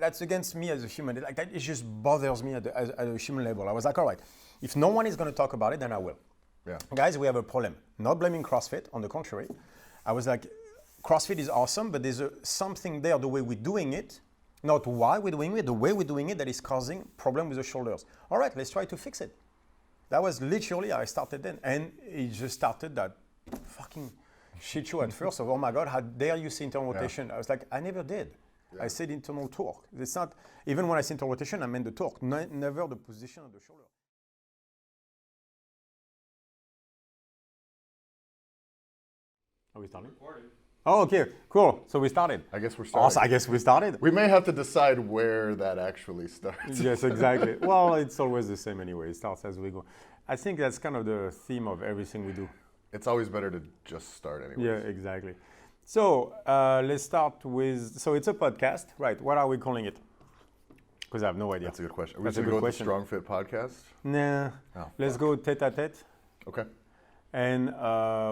that's against me as a human. Like that, it just bothers me at a human level. I was like, all right, if no one is going to talk about it, then I will. Yeah. Guys, we have a problem. Not blaming CrossFit, on the contrary. I was like, CrossFit is awesome, but there's something there, the way we're doing it, not why we're doing it, the way we're doing it that is causing problem with the shoulders. All right, let's try to fix it. That was literally, I started then. And it just started that fucking shit show at first of, oh my God, how dare you say internal rotation? I was like, I never did. I said internal torque. It's not, even when I say internal rotation, I meant the torque, never the position of the shoulder. Are we starting? Oh, okay, cool. So we started. I guess we're starting. Awesome, I guess we started. We may have to decide where that actually starts. Yes, exactly. Well, it's always the same anyway. It starts as we go. I think that's kind of the theme of everything we do. It's always better to just start anyway. Yeah, exactly. So let's start with, so it's a podcast, right? What are we calling it? Because I have no idea. That's a good question. Are we That's a going to good go question. with the StrongFit podcast? Nah. Oh, Let's go tête-à-tête. Okay. And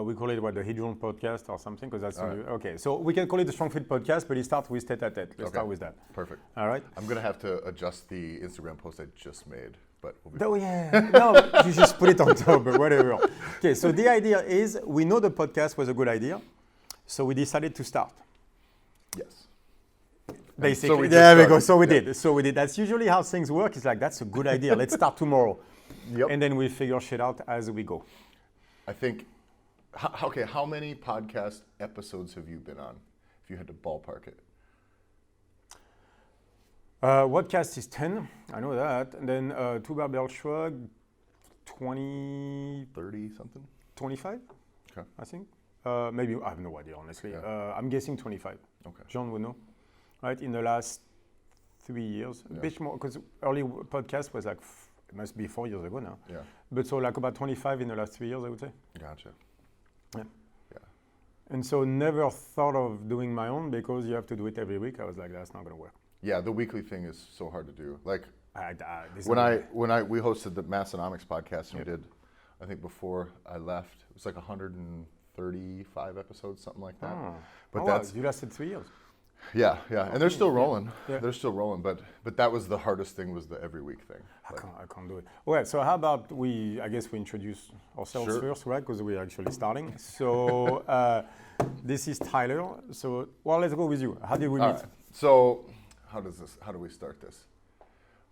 we call it, what, the Hydron podcast or something? Because that's, right. Okay. So we can call it the StrongFit podcast, but it starts with tête-à-tête. Let's start with that. Perfect. All right? I'm going to have to adjust the Instagram post I just made, but we'll be Oh, yeah. No, you just put it on top, but whatever. Okay, so the idea is we know the podcast was a good idea, so we decided to start. Yes. Basically, so we there we started. go. So we did. That's usually how things work. It's like, that's a good idea. Let's start tomorrow. Yep. And then we figure shit out as we go. I think, okay, how many podcast episodes have you been on, if you had to ballpark it? Podcast is 10. I know that. And then Two Barbell Shrug, 20, 30 something? 25, Okay. I think. Maybe, I have no idea, honestly. Yeah. I'm guessing 25. Okay. John would know. Right, in the last 3 years, a bit more, because early podcast was like, it must be 4 years ago now. Yeah. But so like about 25 in the last 3 years, I would say. Gotcha. Yeah. Yeah. And so never thought of doing my own because you have to do it every week. I was like, that's not going to work. Yeah, the weekly thing is so hard to do. Like This when we hosted the Mathäus podcast and we did, I think before I left, it was like 135 episodes, something like that. Oh. But Oh, that's wow, you lasted 3 years. yeah, and they're still rolling. Yeah. They're still rolling, but that was the hardest thing, was the every week thing. Like, I can't do it. Well, so how about I guess we introduce ourselves Sure. first, right? Because we're actually starting. So this is Tyler. So, well, let's go with you. How did we meet? all right. So how do we start this?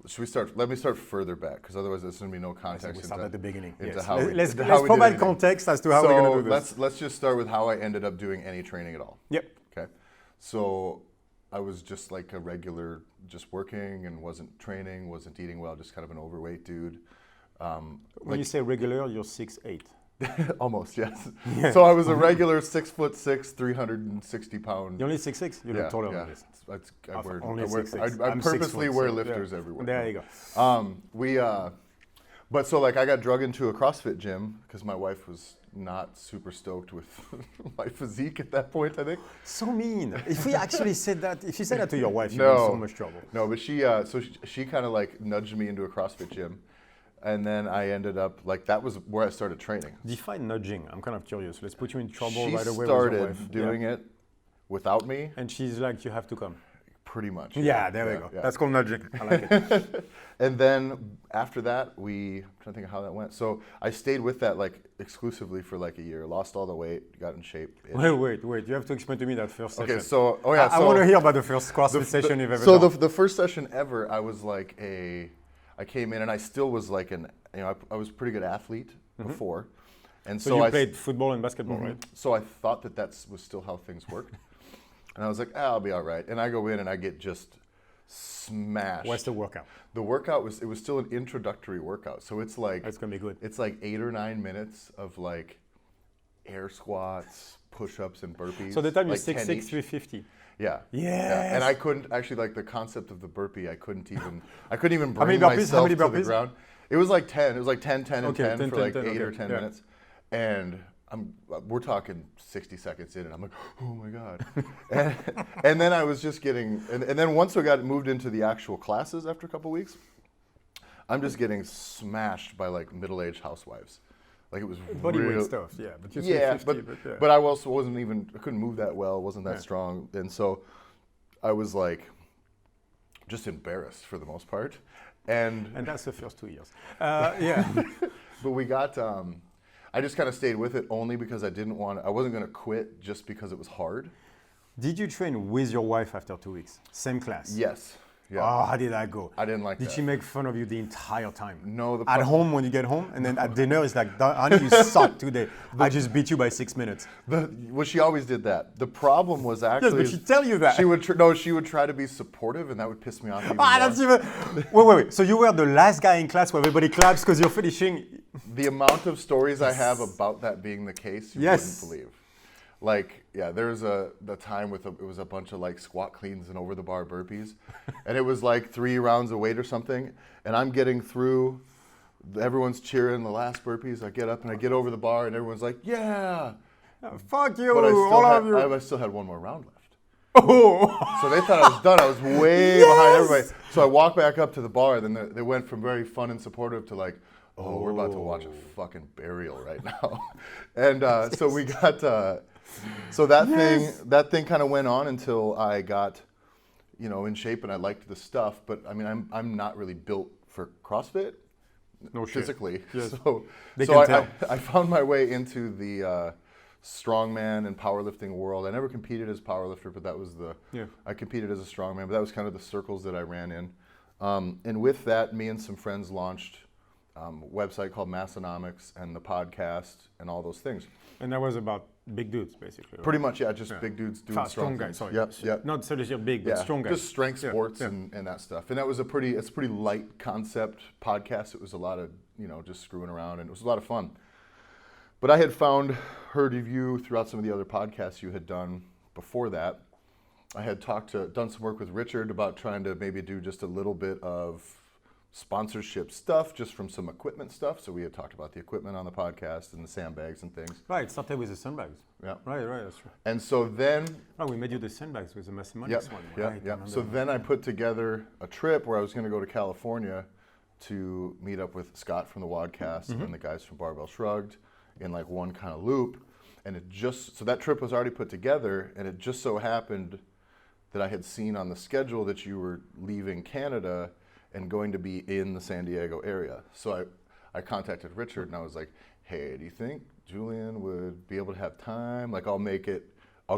Should we start? Let me start further back, because otherwise there's going to be no So context. we start at the beginning. into Yes. how Let's we did provide anything. context as to how so we're going to do this. let's just start with how I ended up doing any training at all. Yep. Okay. So I was just like a regular, just working and wasn't training, wasn't eating well, just kind of an overweight dude. When you say regular, you're 6'8". Almost, yes. So I was a regular 6'6", 360 pound. You're only 6'6". You look taller than this. I purposely wear lifters everywhere. There you go. But so like I got drug into a CrossFit gym because my wife was not super stoked with my physique at that point, I think. So mean. If we actually said that, if you said that to your wife, you'd No. be in so much trouble. No, but she kind of like nudged me into a CrossFit gym. And then I ended up, like, that was where I started training. Define nudging. I'm kind of curious. Let's put you in trouble She right away with your started wife. doing it without me, And she's like, you have to come. pretty much. Yeah, there we go. yeah. That's called nudging. I like it. And then after that, I'm trying to think of how that went. So I stayed with that like exclusively for like a year, lost all the weight, got in shape. Wait. You have to explain to me that first session. Okay, so, oh yeah. I want to hear about the first CrossFit session you've ever So done. the first session ever, I was like I came in and I still was like I was a pretty good athlete before. And so you played football and basketball, right? So I thought that was still how things worked. And I was like, I'll be all right. And I go in and I get just smashed. What's the workout? The workout was still an introductory workout. So it's like, It's going to be good. it's like 8 or 9 minutes of like air squats, push-ups and burpees. So the time you're like 10 6'6", each. 350. Yeah. Yes. And I couldn't actually, like, the concept of the burpee, I couldn't even How many bring burpees? myself How many to the burpees? ground. It was like 10. It was like 10, 10, and Okay, 10, 10, for 10, like 10, 8 or okay. 10 Yeah. minutes. And we're talking 60 seconds in, and I'm like, oh my God. and then I was just getting, and then once I got moved into the actual classes after a couple weeks, I'm just getting smashed by like middle-aged housewives. Like it was Bodyweight stuff, yeah. But you yeah, 350, but I also I couldn't move that well, wasn't that strong. And so I was like just embarrassed for the most part. And that's the first 2 years. Yeah. but we got, I just kind of stayed with it only because I wasn't going to quit just because it was hard. Did you train with your wife after 2 weeks? Same class? Yes. Yeah. Oh, how did that go? I didn't like that. Did she make fun of you the entire time? No. At home when you get home, and then at dinner it's like, honey, you suck today. I just beat you by 6 minutes. Well, she always did that. The problem was actually... Yes, but she tell you that. She would try to be supportive, and that would piss me off even more. That's even... Wait. So you were the last guy in class where everybody claps because you're finishing... The amount of stories I have about that being the case, you wouldn't believe. Like, yeah, there's the time it was a bunch of like squat cleans and over the bar burpees, and it was like 3 rounds of weight or something, and I'm getting through, everyone's cheering the last burpees, I get up and I get over the bar and everyone's like, yeah. Fuck you, but I still had 1 more round left. Oh. So they thought I was done. I was way behind everybody. So I walked back up to the bar, and then they went from very fun and supportive to like, oh, we're about to watch a fucking burial right now. And so we got... So that thing kind of went on until I got, in shape and I liked the stuff. But I mean, I'm not really built for CrossFit, physically. Yes. So I found my way into the strongman and powerlifting world. I never competed as powerlifter, but that was I competed as a strongman. But that was kind of the circles that I ran in. And with that, me and some friends launched a website called Mathäus and the podcast and all those things. And that was about big dudes, basically. Right? Pretty much, yeah, just big dudes doing strong guys. Sorry. Yep. Not seriously big, but strong guys. Just strength sports and that stuff. And that was it's a pretty light concept podcast. It was a lot of, just screwing around, and it was a lot of fun. But I had heard of you throughout some of the other podcasts you had done before that. I had done some work with Richard about trying to maybe do just a little bit of sponsorship stuff, just from some equipment stuff. So we had talked about the equipment on the podcast and the sandbags and things. Right, it started with the sandbags. Yeah. Right, that's true. And so then... we made you the sandbags with the mathematics one. Right, yeah. So then I put together a trip where I was going to go to California to meet up with Scott from the Wadcast and the guys from Barbell Shrugged in like one kind of loop. And so that trip was already put together, and it just so happened that I had seen on the schedule that you were leaving Canada and going to be in the San Diego area. So I contacted Richard and I was like, hey, do you think Julien would be able to have time? Like, I'll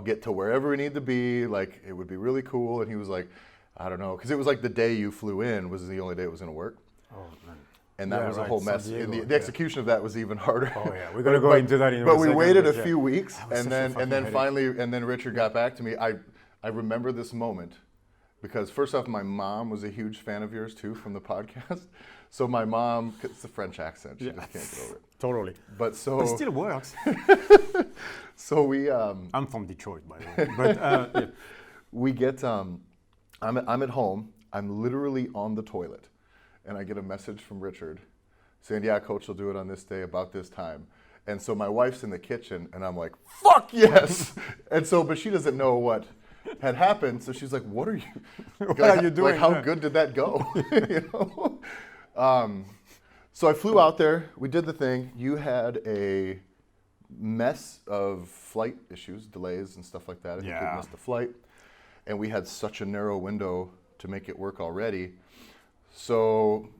get to wherever we need to be. Like, it would be really cool. And he was like, I don't know. Because it was like the day you flew in was the only day it was going to work. Oh, man. And that was a whole mess. And the execution of that was even harder. Oh, yeah. We're going to go into that in a second. But we waited a few weeks. And then finally, Richard got back to me. I remember this moment. Because first off, my mom was a huge fan of yours too from the podcast. So my mom, it's the French accent, she just can't get over it. Totally. But it still works. So we... I'm from Detroit, by the way. But we get... I'm at home. I'm literally on the toilet. And I get a message from Richard saying, yeah, coach will do it on this day about this time. And so my wife's in the kitchen and I'm like, fuck yes! And so, but she doesn't know what had happened, so she's like, what are you doing? Like, how good did that go? So I flew out there, we did the thing. You had a mess of flight issues, delays and stuff like that. I think you missed the flight. And we had such a narrow window to make it work already. So,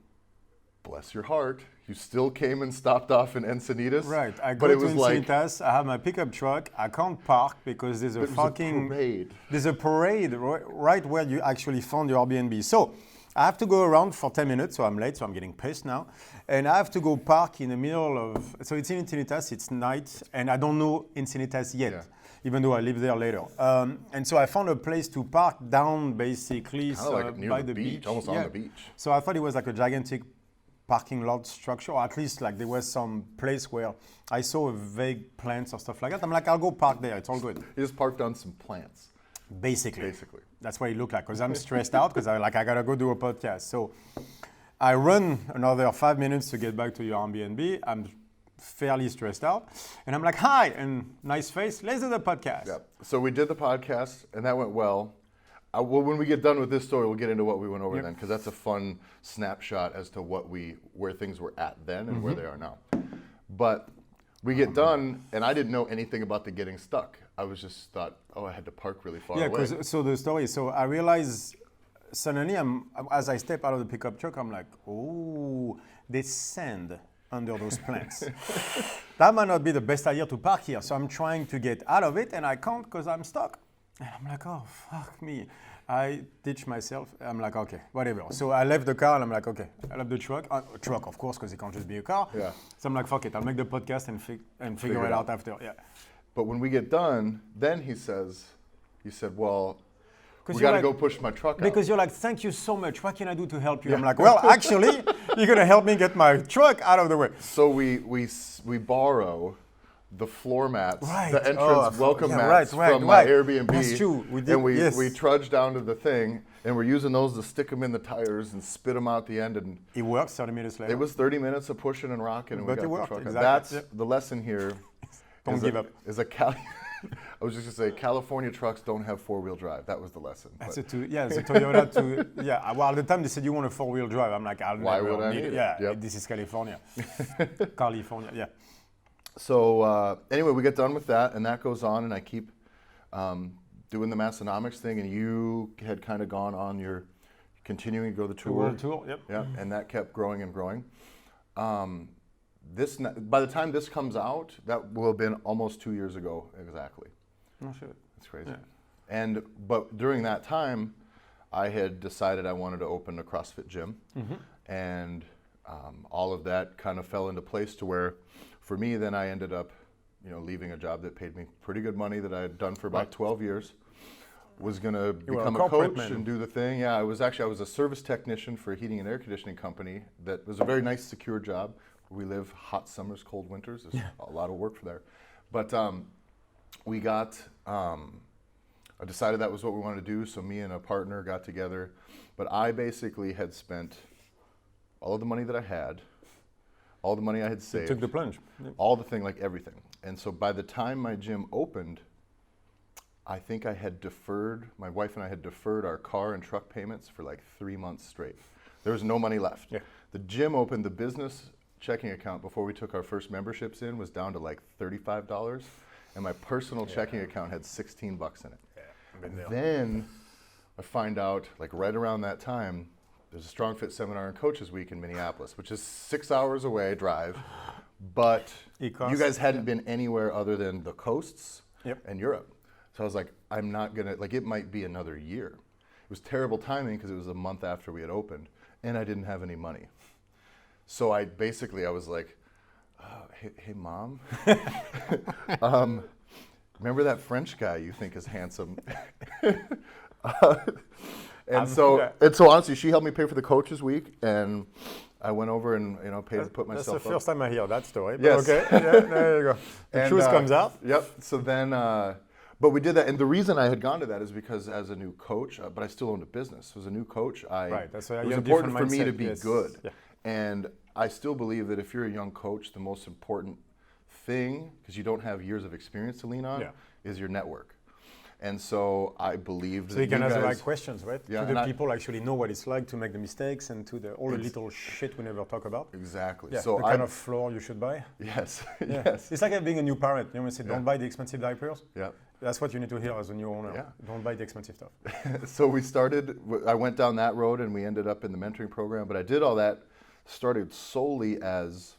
bless your heart, you still came and stopped off in Encinitas. Right, I go to Encinitas, I have my pickup truck, I can't park because there's a parade. There's a parade right where you actually found your Airbnb. So I have to go around for 10 minutes, so I'm late, so I'm getting pissed now. And I have to go park in the middle of, so it's in Encinitas, it's night, and I don't know Encinitas yet, even though I live there later. And so I found a place to park down basically like near by the beach, almost on the beach. So I thought it was like a gigantic parking lot structure, or at least like there was some place where I saw vague plants or stuff like that. I'm like, I'll go park there, it's all good. You just parked on some plants. Basically. That's what it looked like, because I'm stressed out, because I gotta go do a podcast. So I run another 5 minutes to get back to your Airbnb. I'm fairly stressed out. And I'm like, hi, and nice face, let's do the podcast. Yeah. So we did the podcast, and that went well. When we get done with this story, we'll get into what we went over then, because that's a fun snapshot as to where things were at then and where they are now. But we get done, and I didn't know anything about the getting stuck. I was just thought, I had to park really far away. So the story, so I realized suddenly, as I step out of the pickup truck, I'm like, oh, there's sand under those plants. That might not be the best idea to park here. So I'm trying to get out of it, and I can't because I'm stuck. And I'm like, oh, fuck me. I ditch myself. I'm like, okay, whatever. So I left the car, and I'm like, okay, I left the truck. Truck, of course, because it can't just be a car. Yeah. So I'm like, fuck it. I'll make the podcast and figure it out after. Yeah. But when we get done, then he said, well, we got to go push my truck out. Because you're like, thank you so much. What can I do to help you? Yeah. I'm like, well, actually, you're going to help me get my truck out of the way. So we borrow the floor mats, the entrance welcome mats from my Airbnb. That's true. We trudge down to the thing, and we're using those to stick them in the tires and spit them out the end. And it worked 30 minutes later. It was 30 minutes of pushing and rocking, and but we got it worked, the truck. exactly. That's the lesson here. Don't give up. I was just going to say, California trucks don't have four-wheel drive. That was the lesson. It's a Toyota well, at the time they said you want a four-wheel drive. I'm like, why would I need it? Yeah, yep. This is California. California, yeah. So anyway, we get done with that, and that goes on, and I keep doing the Massonomics thing, and you had kind of gone on your continuing to go the tour. The world tour, yep. Yeah, and that kept growing and growing. By the time this comes out, that will have been almost 2 years ago exactly. Oh shit. That's crazy. Yeah. But during that time, I had decided I wanted to open a CrossFit gym, and all of that kind of fell into place to where, for me, then I ended up, leaving a job that paid me pretty good money that I had done for about 12 years. Was going to become a coach and do the thing. Yeah, I was a service technician for a heating and air conditioning company. That was a very nice, secure job. We live hot summers, cold winters. There's a lot of work for there. But I decided that was what we wanted to do. So me and a partner got together. But I basically had spent all of the money that I had, all the money I had saved. You took the plunge. All the thing, like everything. And so by the time my gym opened, I think my wife and I had deferred our car and truck payments for like 3 months straight. There was no money left. Yeah. The gym opened, the business checking account before we took our first memberships in was down to like $35, and my personal checking account had $16 in it. Yeah, and then I find out, like right around that time, there's a StrongFit seminar and coaches week in Minneapolis, which is 6 hours away drive, but you guys hadn't been anywhere other than the coasts and Europe. So I was like, I'm not gonna, it might be another year. It was terrible timing because it was a month after we had opened, and I didn't have any money. So I was like, hey Mom, remember that French guy you think is handsome? And so honestly, she helped me pay for the coaches week, and I went over and paid to put myself up. That's the first time I hear that story. But yes. Okay, yeah, there you go. The truth comes out. Yep. So then, but we did that, and the reason I had gone to that is because as a new coach, but I still owned a business. As a new coach, it was important for me to be good. Yeah. And I still believe that if you're a young coach, the most important thing, because you don't have years of experience to lean on, is your network. And so I believed that you can ask the right questions, right? Yeah, to the people actually know what it's like to make the mistakes and to all the little shit we never talk about. Exactly. Yeah, so the kind of floor you should buy. Yes. Yeah. Yes. It's like being a new parent. You know, we say don't buy the expensive diapers. Yeah. That's what you need to hear as a new owner. Yeah. Don't buy the expensive stuff. So I went down that road, and we ended up in the mentoring program. But I did all that, started solely as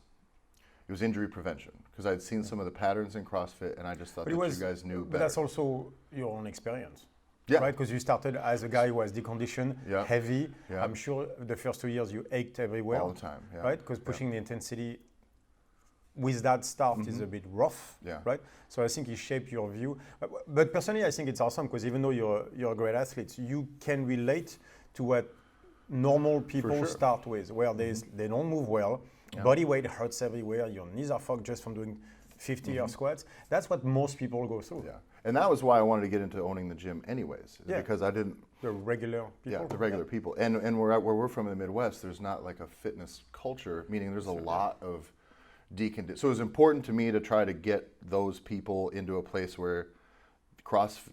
it was injury prevention, because I'd seen some of the patterns in CrossFit, and I just thought you guys knew better. But that's also your own experience, yeah. Right? Because you started as a guy who was deconditioned, heavy. Yeah. I'm sure the first 2 years you ached everywhere. All the time, yeah. Right? Because pushing the intensity with that start is a bit rough, right? So I think it shaped your view. But personally, I think it's awesome, because even though you're a great athlete, you can relate to what normal people start with, where they don't move well, body weight hurts everywhere, your knees are fucked just from doing 50 squats. That's what most people go through. Yeah, and that was why I wanted to get into owning the gym anyways, because I didn't... The regular people. Yeah, the regular people. And where we're from in the Midwest, there's not like a fitness culture, meaning there's a lot of so it was important to me to try to get those people into a place where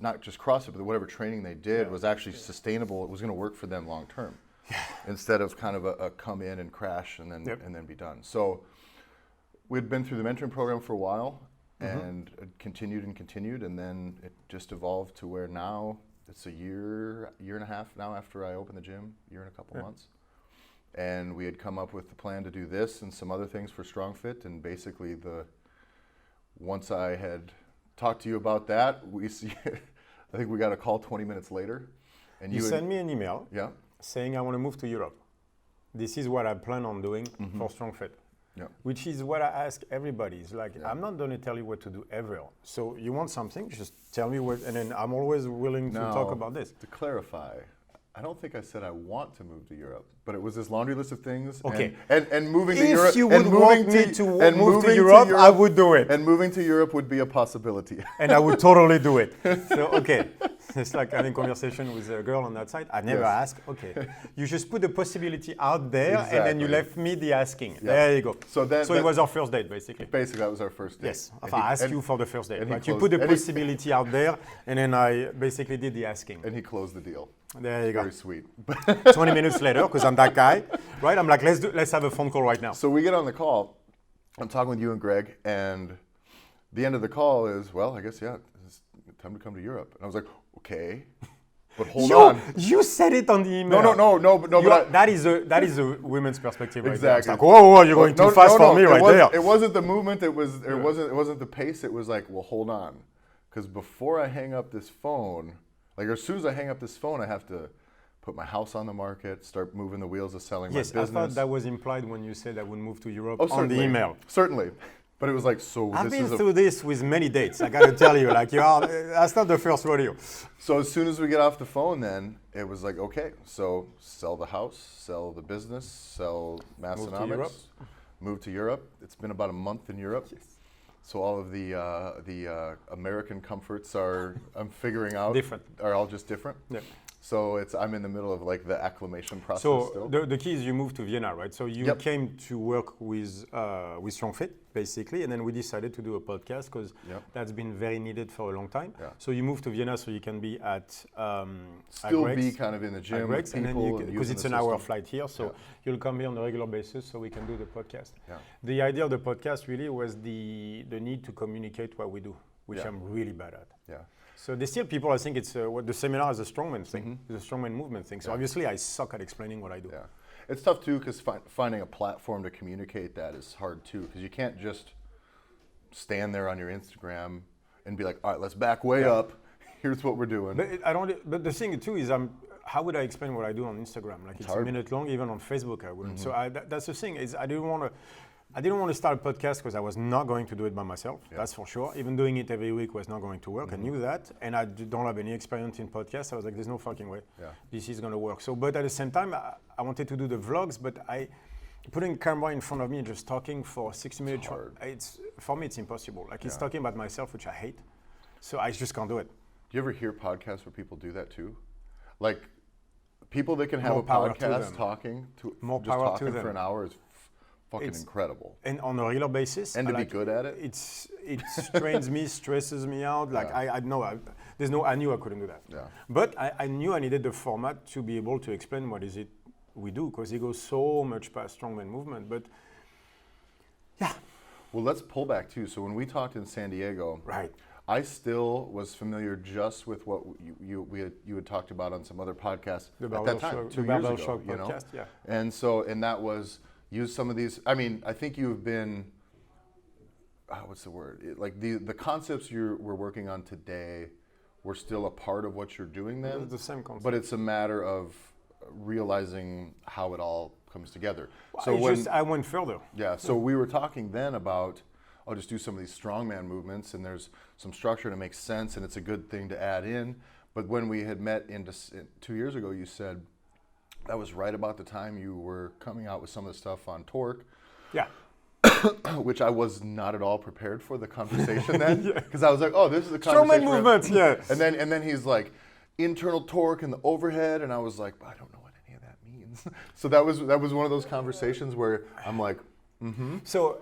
not just CrossFit, but whatever training they did was actually sustainable. It was going to work for them long term, instead of kind of a come in and crash and then be done. So we'd been through the mentoring program for a while, and it continued, and then it just evolved to where now it's a year and a half now after I opened the gym, year and a couple months. And we had come up with the plan to do this and some other things for StrongFit. And basically, once I had talked to you about that, I think we got a call 20 minutes later. And you sent me an email yeah. saying I want to move to Europe. This is what I plan on doing for StrongFit. Yeah. Which is what I ask everybody. It's like, I'm not going to tell you what to do ever. So you want something, just tell me what, and then I'm always willing to talk about this. To clarify, I don't think I said I want to move to Europe, but it was this laundry list of things. Okay. And moving to if Europe. If you would want me to move to Europe, I would do it. And moving to Europe would be a possibility. And I would totally do it. So, okay. It's like having a conversation with a girl on that side. I never ask. Okay. You just put the possibility out there, and then you left me the asking. Yeah. There you go. So it was our first date, basically. Basically, that was our first date. Yes. I asked you for the first date. But you put the possibility out there, and then I basically did the asking. And he closed the deal. There you go. Very sweet. 20 minutes later, because I'm that guy, right? I'm like, let's have a phone call right now. So we get on the call. I'm talking with you and Greg, and the end of the call is, well, I guess, it's time to come to Europe. And I was like, okay, but hold on. You said it on the email. No. That is a women's perspective, right? Exactly. It's like, whoa, you're going too fast for me right there. It wasn't the movement. It wasn't the pace. It was like, well, hold on, because before I hang up this phone, like as soon as I hang up this phone, I have to put my house on the market, start moving the wheels of selling my business. Yes, I thought that was implied when you said I would move to Europe on the email. Certainly. But it was like, so I've been through this with many dates. I got to tell you, that's not the first rodeo. So as soon as we get off the phone, then it was like, okay, so sell the house, sell the business, sell Mathäus, move to Europe. It's been about a month in Europe. Yes. So all of the American comforts I'm figuring out are all just different. Yeah. So I'm in the middle of like the acclimation process. So still. The key is you moved to Vienna, right? So you came to work with StrongFit, basically, and then we decided to do a podcast because that's been very needed for a long time. Yeah. So you moved to Vienna so you can be at still be kind of in the gym with people, because it's an hour flight here. So you'll come here on a regular basis so we can do the podcast. Yeah. The idea of the podcast really was the need to communicate what we do, which I'm really bad at. Yeah. So there's still people, I think it's what the seminar is a strongman thing, it's a strongman movement thing. So obviously I suck at explaining what I do. Yeah. It's tough too because finding a platform to communicate that is hard too, because you can't just stand there on your Instagram and be like, all right, let's back way up. Here's what we're doing. But the thing too is how would I explain what I do on Instagram? Like it's a minute long, even on Facebook I wouldn't. So that's the thing is I didn't want to start a podcast because I was not going to do it by myself. Yeah. That's for sure. Even doing it every week was not going to work. I knew that. And I don't have any experience in podcasts. I was like, there's no fucking way this is going to work. So, but at the same time, I wanted to do the vlogs, but putting a camera in front of me and just talking for 60 minutes, for me, it's impossible. Like it's talking about myself, which I hate. So I just can't do it. Do you ever hear podcasts where people do that too? Like people that can have a podcast talking for an hour is fucking incredible. And on a regular basis. And to be good at it. It strains me, stresses me out. Like I knew I couldn't do that. Yeah. But I knew I needed the format to be able to explain what is it we do, because it goes so much past strongman movement. But yeah. Well, let's pull back too. So when we talked in San Diego, right, I still was familiar just with what you had talked about on some other podcasts at that time, 2 years ago. You know? Podcast, yeah. And that was use some of these. I mean, I think you've been. What's the word? Like the concepts we're working on today were still a part of what you're doing then. It's the same concept. But it's a matter of realizing how it all comes together. So I went further. Yeah. So we were talking then about. I'll just do some of these strongman movements, and there's some structure and it makes sense, and it's a good thing to add in. But when we had met 2 years ago, you said that was right about the time you were coming out with some of the stuff on torque. Yeah. Which I was not at all prepared for the conversation then, because I was like, oh, this is the conversation. Strongman movements, yeah. And then he's like, internal torque and the overhead, and I was like, I don't know what any of that means. So that was one of those conversations where I'm like, mm-hmm. So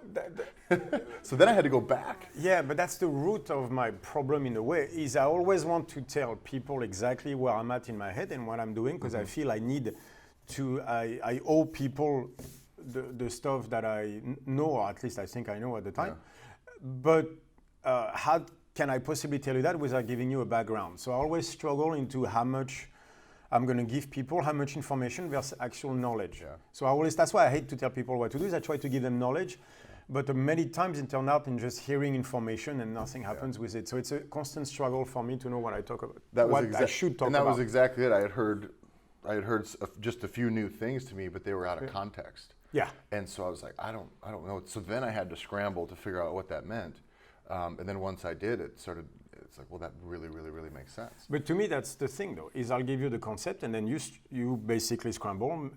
then I had to go back. Yeah, but that's the root of my problem in a way, is I always want to tell people exactly where I'm at in my head and what I'm doing, because I feel I need to, I owe people the stuff that I know, or at least I think I know at the time. Yeah. But can I possibly tell you that without giving you a background? So I always struggle into how much I'm going to give people, how much information versus actual knowledge. Yeah. So that's why I hate to tell people what to do, is I try to give them knowledge, but many times it turns out in just hearing information and nothing happens with it. So it's a constant struggle for me to know what I talk about, I should talk about. And that was exactly it. I had heard just a few new things to me, but they were out of context. Yeah. And so I was like, I don't know. So then I had to scramble to figure out what that meant. And then once I did, it's like, well, that really, really, really makes sense. But to me, that's the thing, though, is I'll give you the concept, and then you basically scramble,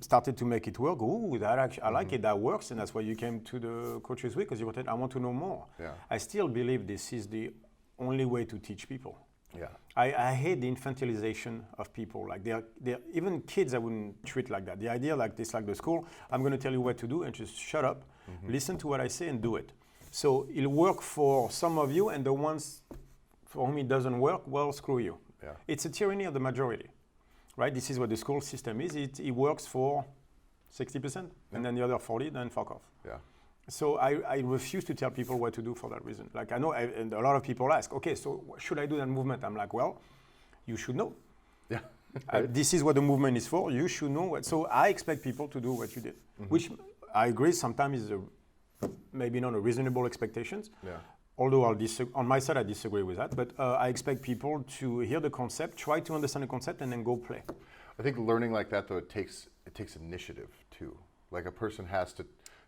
started to make it work. Ooh, I like it, that works, and that's why you came to the Coaches Week, because you wanted, I want to know more. Yeah. I still believe this is the only way to teach people. Yeah. I hate the infantilization of people. Like they're even kids, I wouldn't treat like that. The idea like this, like the school, I'm going to tell you what to do and just shut up, listen to what I say and do it. So it'll work for some of you, and the ones for whom it doesn't work, well, screw you. Yeah. It's a tyranny of the majority, right? This is what the school system is. It works for 60%, and then the other 40, then fuck off. Yeah. So I refuse to tell people what to do for that reason. Like I know, and a lot of people ask, okay, so should I do that movement? I'm like, well, you should know. Yeah. This is what the movement is for. You should know what. So I expect people to do what you did, which I agree sometimes is maybe not a reasonable expectations. Yeah. Although on my side I disagree with that, but I expect people to hear the concept, try to understand the concept, and then go play. I think learning like that though, it takes initiative too. Like a person has to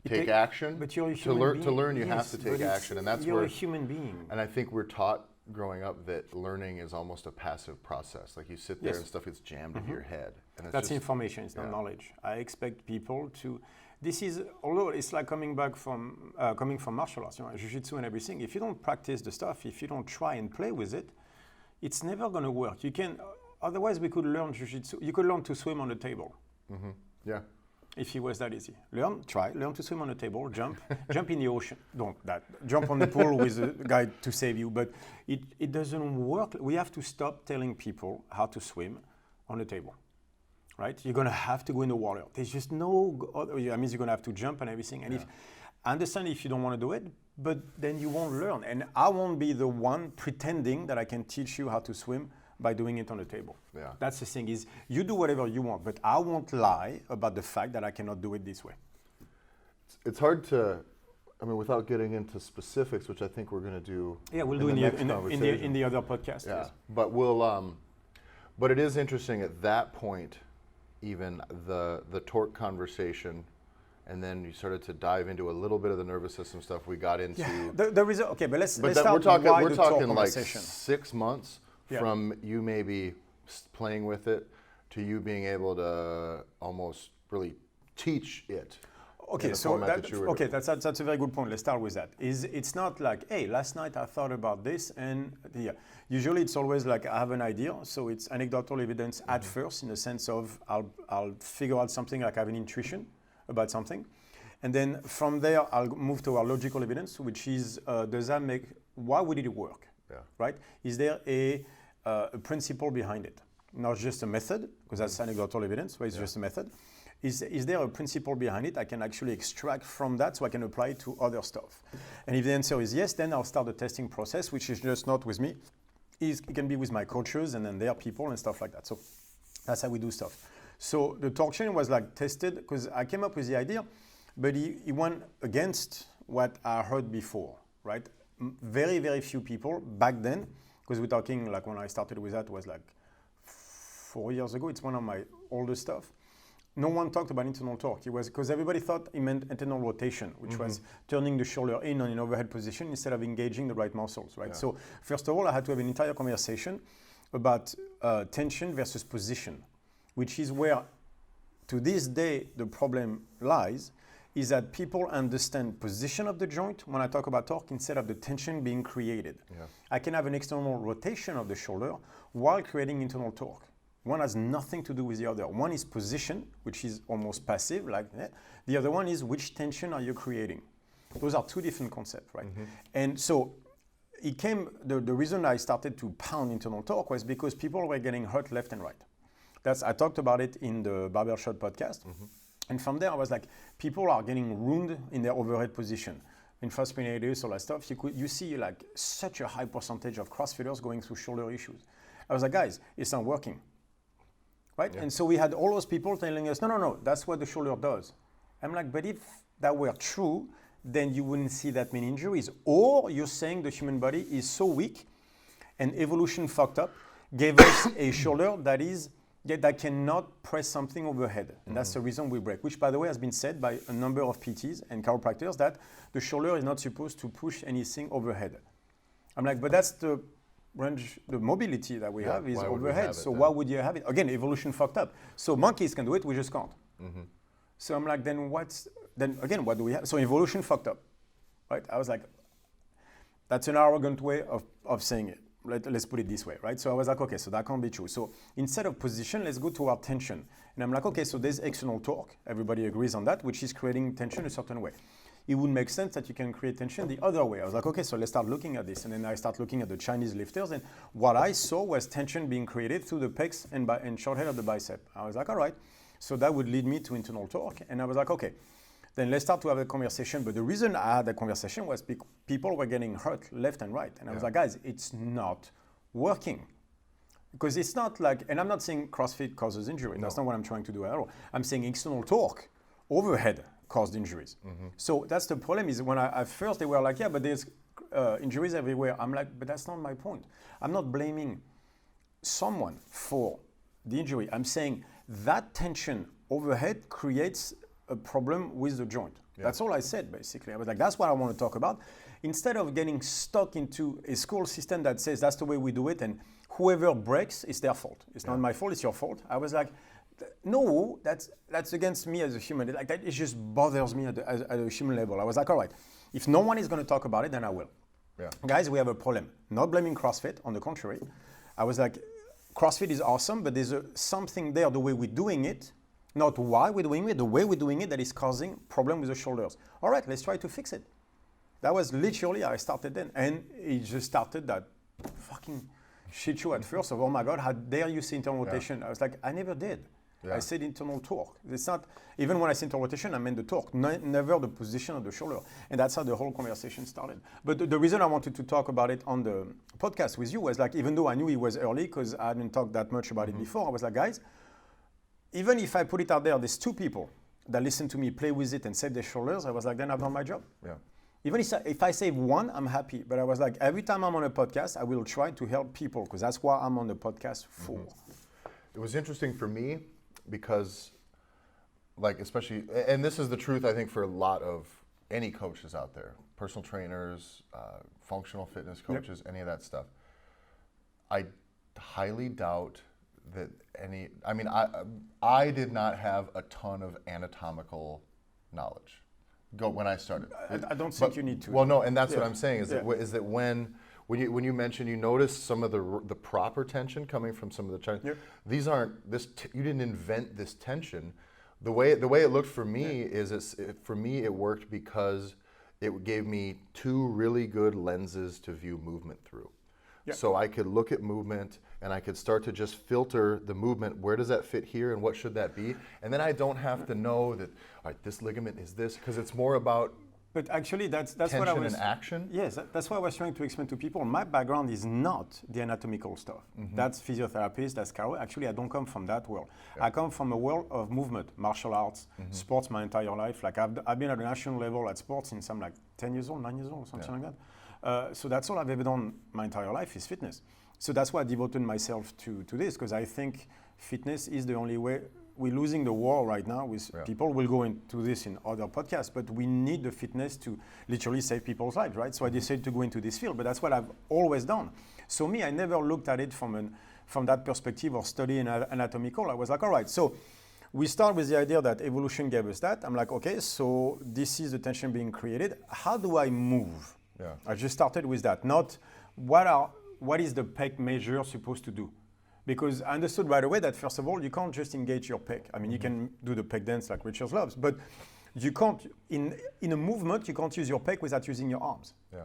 take action. But you're a human being. To learn, you have to take action, and that's you're where a human being. And I think we're taught growing up that learning is almost a passive process. Like you sit there and stuff gets jammed into your head. And it's that's information, it's not knowledge. I expect people to. This is, although it's like coming from martial arts, jiu-jitsu and everything. If you don't practice the stuff, if you don't try and play with it, it's never going to work. You can, otherwise we could learn jiu-jitsu. You could learn to swim on the table. Yeah. If it was that easy. Learn to swim on the table, jump in the ocean. Jump on the pool with a guy to save you, but it doesn't work. We have to stop telling people how to swim on the table. Right? You're going to have to go in the water. There's just no other, that means you're going to have to jump and everything. And I understand if you don't want to do it, but then you won't learn. And I won't be the one pretending that I can teach you how to swim by doing it on the table. Yeah. That's the thing is, you do whatever you want, but I won't lie about the fact that I cannot do it this way. It's hard to, without getting into specifics, which I think we're going to do. Yeah, we'll do in the other podcast. Yeah, yes. but but it is interesting at that point. Even the torque conversation, and then you started to dive into a little bit of the nervous system stuff. We got into the result. Okay, but let's start. We're talking like conversation. 6 months from you maybe playing with it to you being able to almost really teach it. Okay, that's a very good point. Let's start with that. It's not like, hey, last night I thought about this, and usually it's always like I have an idea, so it's anecdotal evidence at first, in the sense of I'll figure out something, like I have an intuition about something, and then from there I'll move to our logical evidence, which is why would it work? Yeah. Right? Is there a principle behind it, not just a method, because that's anecdotal evidence, where it's just a method. Is there a principle behind it I can actually extract from that so I can apply it to other stuff? And if the answer is yes, then I'll start the testing process, which is just not with me. It can be with my coaches and then their people and stuff like that. So that's how we do stuff. So the torque chain was like tested because I came up with the idea, but he went against what I heard before, right? Very, very few people back then, because we're talking like when I started with that was like 4 years ago. It's one of my older stuff. No one talked about internal torque. It was because everybody thought it meant internal rotation, which was turning the shoulder in on an overhead position instead of engaging the right muscles, right? Yeah. So first of all, I had to have an entire conversation about tension versus position, which is where, to this day, the problem lies, is that people understand position of the joint when I talk about torque instead of the tension being created. Yeah. I can have an external rotation of the shoulder while creating internal torque. One has nothing to do with the other. One is position, which is almost passive, like that. The other one is which tension are you creating? Those are two different concepts, right? And so the reason I started to pound internal torque was because people were getting hurt left and right. I talked about it in the Barbell Shot podcast. And from there, I was like, people are getting ruined in their overhead position. infraspinatus, all that stuff, you see like such a high percentage of CrossFitters going through shoulder issues. I was like, guys, it's not working, right? Yeah. And so we had all those people telling us, no, that's what the shoulder does. I'm like, but if that were true, then you wouldn't see that many injuries. Or you're saying the human body is so weak and evolution fucked up, gave us a shoulder that cannot press something overhead. And that's the reason we break, which by the way has been said by a number of PTs and chiropractors that the shoulder is not supposed to push anything overhead. I'm like, but that's the range, the mobility that we have is overhead. So why would you have it? Again, evolution fucked up. So monkeys can do it, we just can't. So I'm like, then what do we have? So evolution fucked up, right? I was like, that's an arrogant way of saying it. Let's put it this way, right? So I was like, okay, so that can't be true. So instead of position, let's go toward tension. And I'm like, okay, so there's external torque. Everybody agrees on that, which is creating tension a certain way. It would make sense that you can create tension the other way. I was like, okay, so let's start looking at this. And then I start looking at the Chinese lifters. And what I saw was tension being created through the pecs and short head of the bicep. I was like, all right. So that would lead me to internal torque. And I was like, okay, then let's start to have a conversation. But the reason I had the conversation was people were getting hurt left and right. And I was like, guys, it's not working. Because it's not like, and I'm not saying CrossFit causes injury. No. That's not what I'm trying to do at all. I'm saying external torque overhead caused injuries. So that's the problem is when at first they were like, yeah, but there's injuries everywhere. I'm like, but that's not my point. I'm not blaming someone for the injury. I'm saying that tension overhead creates a problem with the joint. Yeah. That's all I said, basically. I was like, that's what I want to talk about. Instead of getting stuck into a school system that says that's the way we do it and whoever breaks, it's their fault. It's not my fault, it's your fault. I was like, no, that's against me as a human. Like that, it just bothers me at a human level. I was like, all right, if no one is going to talk about it, then I will. Yeah. Guys, we have a problem. Not blaming CrossFit, on the contrary. I was like, CrossFit is awesome, but there's something there, the way we're doing it, not why we're doing it, the way we're doing it that is causing problem with the shoulders. All right, let's try to fix it. That was literally how I started then. And it just started that fucking shit show at first of, oh my God, how dare you say internal rotation? I was like, I never did. Yeah. I said internal torque. It's not, even when I say internal rotation, I meant the torque, never the position of the shoulder. And that's how the whole conversation started. But the reason I wanted to talk about it on the podcast with you was like, even though I knew it was early because I hadn't talked that much about it before, I was like, guys, even if I put it out there, there's two people that listen to me, play with it and save their shoulders, I was like, then I've done my job. Yeah. Even if I save one, I'm happy. But I was like, every time I'm on a podcast, I will try to help people because that's what I'm on the podcast for. It was interesting for me because, like, especially, and this is the truth, I think, for a lot of any coaches out there, personal trainers, functional fitness coaches, any of that stuff. I highly doubt that I did not have a ton of anatomical knowledge when I started. I don't think you need to. Well, no, and that's what I'm saying is that when you mention you notice some of the proper tension coming from some of the Chinese, these aren't you didn't invent this tension. The way it looked for me is for me it worked because it gave me two really good lenses to view movement through. Yeah. So I could look at movement and I could start to just filter the movement. Where does that fit here and what should that be? And then I don't have to know that, all right, this ligament is this, because it's more about But actually, that's tension what I was. and action. Yes, that's what I was trying to explain to people. My background is not the anatomical stuff. That's physiotherapist, that's chiro. Actually, I don't come from that world. I come from a world of movement, martial arts, sports my entire life. Like I've been at the national level at sports since I'm like 10 years old, 9 years old, something like that. So that's all I've ever done my entire life is fitness. So that's why I devoted myself to this, because I think fitness is the only way. We're losing the war right now with people. We'll go into this in other podcasts, but we need the fitness to literally save people's lives, right? So I decided to go into this field, but that's what I've always done. So me, I never looked at it from that perspective or study anatomical. I was like, all right, so we start with the idea that evolution gave us that. I'm like, okay, so this is the tension being created. How do I move? Yeah. I just started with that, not what is the pec measure supposed to do? Because I understood right away that, first of all, you can't just engage your pec. I mean, you can do the pec dance like Richard loves, but you can't, in a movement, you can't use your pec without using your arms. Yeah.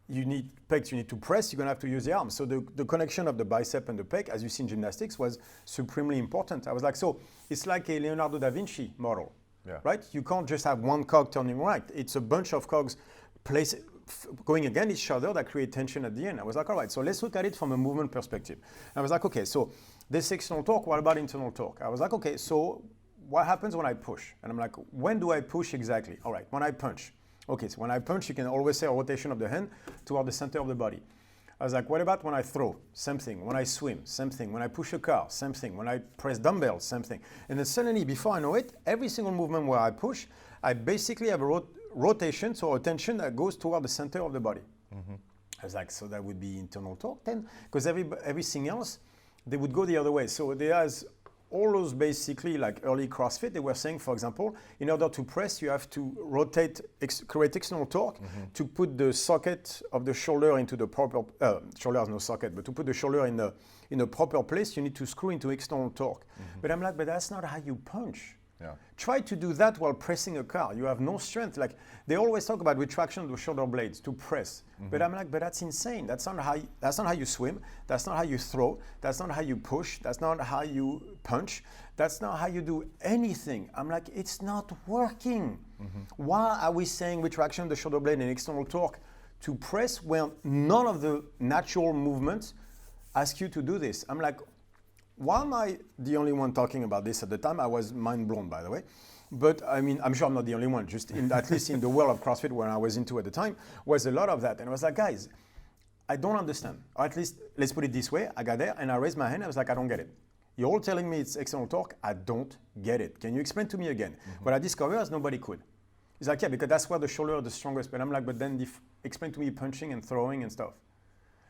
You need pecs, you need to press, you're going to have to use the arms. So the connection of the bicep and the pec, as you see in gymnastics, was supremely important. I was like, so it's like a Leonardo da Vinci model, right? You can't just have one cog turning right. It's a bunch of cogs going against each other that create tension at the end. I was like, all right, so let's look at it from a movement perspective. I was like, okay, so this external torque, what about internal torque? I was like, okay, so what happens when I push? And I'm like, when do I push exactly? All right, when I punch. Okay, so when I punch, you can always say a rotation of the hand toward the center of the body. I was like, what about when I throw? Same thing. When I swim, same thing. When I push a car, same thing. When I press dumbbells, same thing. And then suddenly, before I know it, every single movement where I push, I basically have a rotation, so a tension that goes toward the center of the body. I was like, so that would be internal torque then? Because everything else, they would go the other way. So there's all those basically like early CrossFit, they were saying, for example, in order to press, you have to rotate, create external torque to put the socket of the shoulder into the proper, shoulder has no socket, but to put the shoulder in a proper place, you need to screw into external torque. But I'm like, but that's not how you punch. Yeah. Try to do that while pressing a car. You have no strength. Like they always talk about retraction of the shoulder blades to press. But I'm like, but that's insane. That's not how you swim. That's not how you throw. That's not how you push. That's not how you punch. That's not how you do anything. I'm like, it's not working. Why are we saying retraction of the shoulder blade and external torque to press when none of the natural movements ask you to do this? I'm like, why am I the only one talking about this at the time? I was mind blown, by the way. But I mean, I'm sure I'm not the only one, just at least in the world of CrossFit where I was into at the time, was a lot of that. And I was like, guys, I don't understand. Or at least, let's put it this way. I got there and I raised my hand. I was like, I don't get it. You're all telling me it's external torque. I don't get it. Can you explain to me again? What I discovered is nobody could. He's like, yeah, because that's where the shoulder is the strongest. But I'm like, but then explain to me punching and throwing and stuff.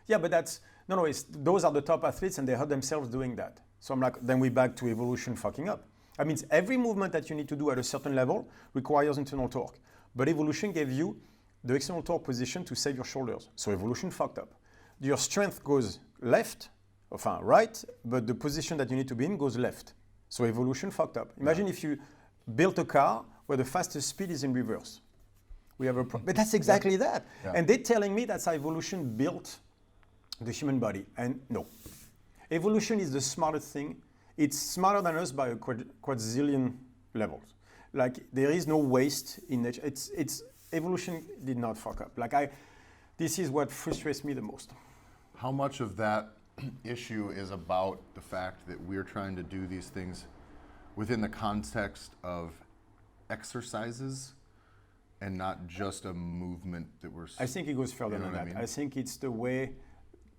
Yeah, but that's, no, those are the top athletes and they hurt themselves doing that. So I'm like, then we're back to evolution fucking up. That means every movement that you need to do at a certain level requires internal torque. But evolution gave you the external torque position to save your shoulders. So evolution fucked up. Your strength goes left, right, but the position that you need to be in goes left. So evolution fucked up. Imagine if you built a car where the fastest speed is in reverse. We have a problem. But that's exactly that. Yeah. And they're telling me that's how evolution built the human body. And no. Evolution is the smartest thing. It's smarter than us by a quadrillion levels. Like there is no waste in nature. It's evolution did not fuck up. This is what frustrates me the most. How much of that issue is about the fact that we're trying to do these things within the context of exercises and not just a movement that we're... I think it goes further than that. I mean? I think it's the way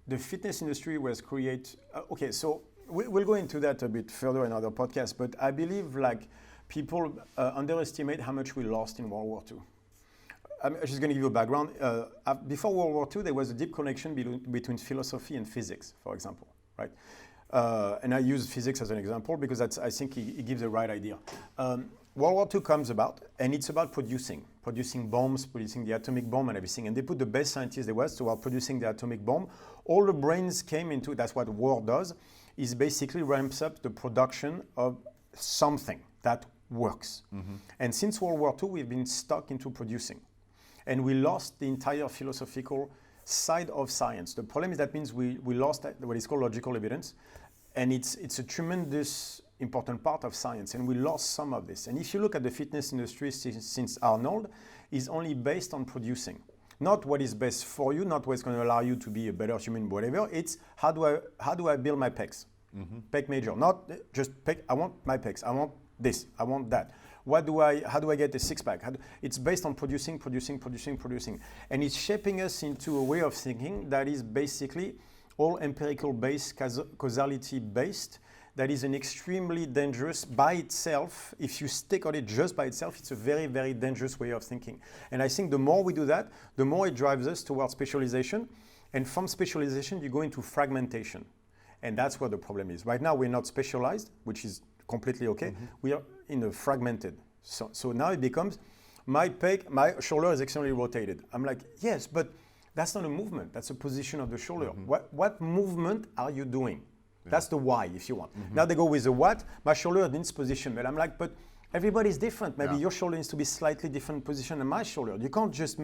the fitness industry was created. Okay, so we'll go into that a bit further in other podcasts, but I believe like people underestimate how much we lost in World War II. I'm just going to give you a background. Before World War II, there was a deep connection between philosophy and physics, for example, right? And I use physics as an example because I think it gives the right idea. World War II comes about, and it's about producing bombs, producing the atomic bomb and everything. And they put the best scientists there was toward producing the atomic bomb. All the brains came into, that's what war does, is basically ramps up the production of something that works. And since World War II, we've been stuck into producing. And we lost the entire philosophical side of science. The problem is that means we lost what is called logical evidence. And it's a tremendous important part of science, and we lost some of this. And if you look at the fitness industry since Arnold, is only based on producing. Not what is best for you, not what's going to allow you to be a better human, whatever. It's how do I build my pecs? Pec major, not just pec. I want my pecs. I want this. I want that. How do I get a six pack? It's based on producing. And it's shaping us into a way of thinking that is basically all empirical based, causality based. That is an extremely dangerous by itself. If you stick on it just by itself, it's a very, very dangerous way of thinking. And I think the more we do that, the more it drives us towards specialization. And from specialization, you go into fragmentation. And that's where the problem is. Right now, we're not specialized, which is completely okay. We are in a fragmented. So now it becomes, my shoulder is externally rotated. I'm like, yes, but that's not a movement. That's a position of the shoulder. What movement are you doing? That's the why, if you want. Now they go with the what. My shoulder is in this position. But I'm like, but everybody's different. Maybe your shoulder needs to be slightly different position than my shoulder. You can't just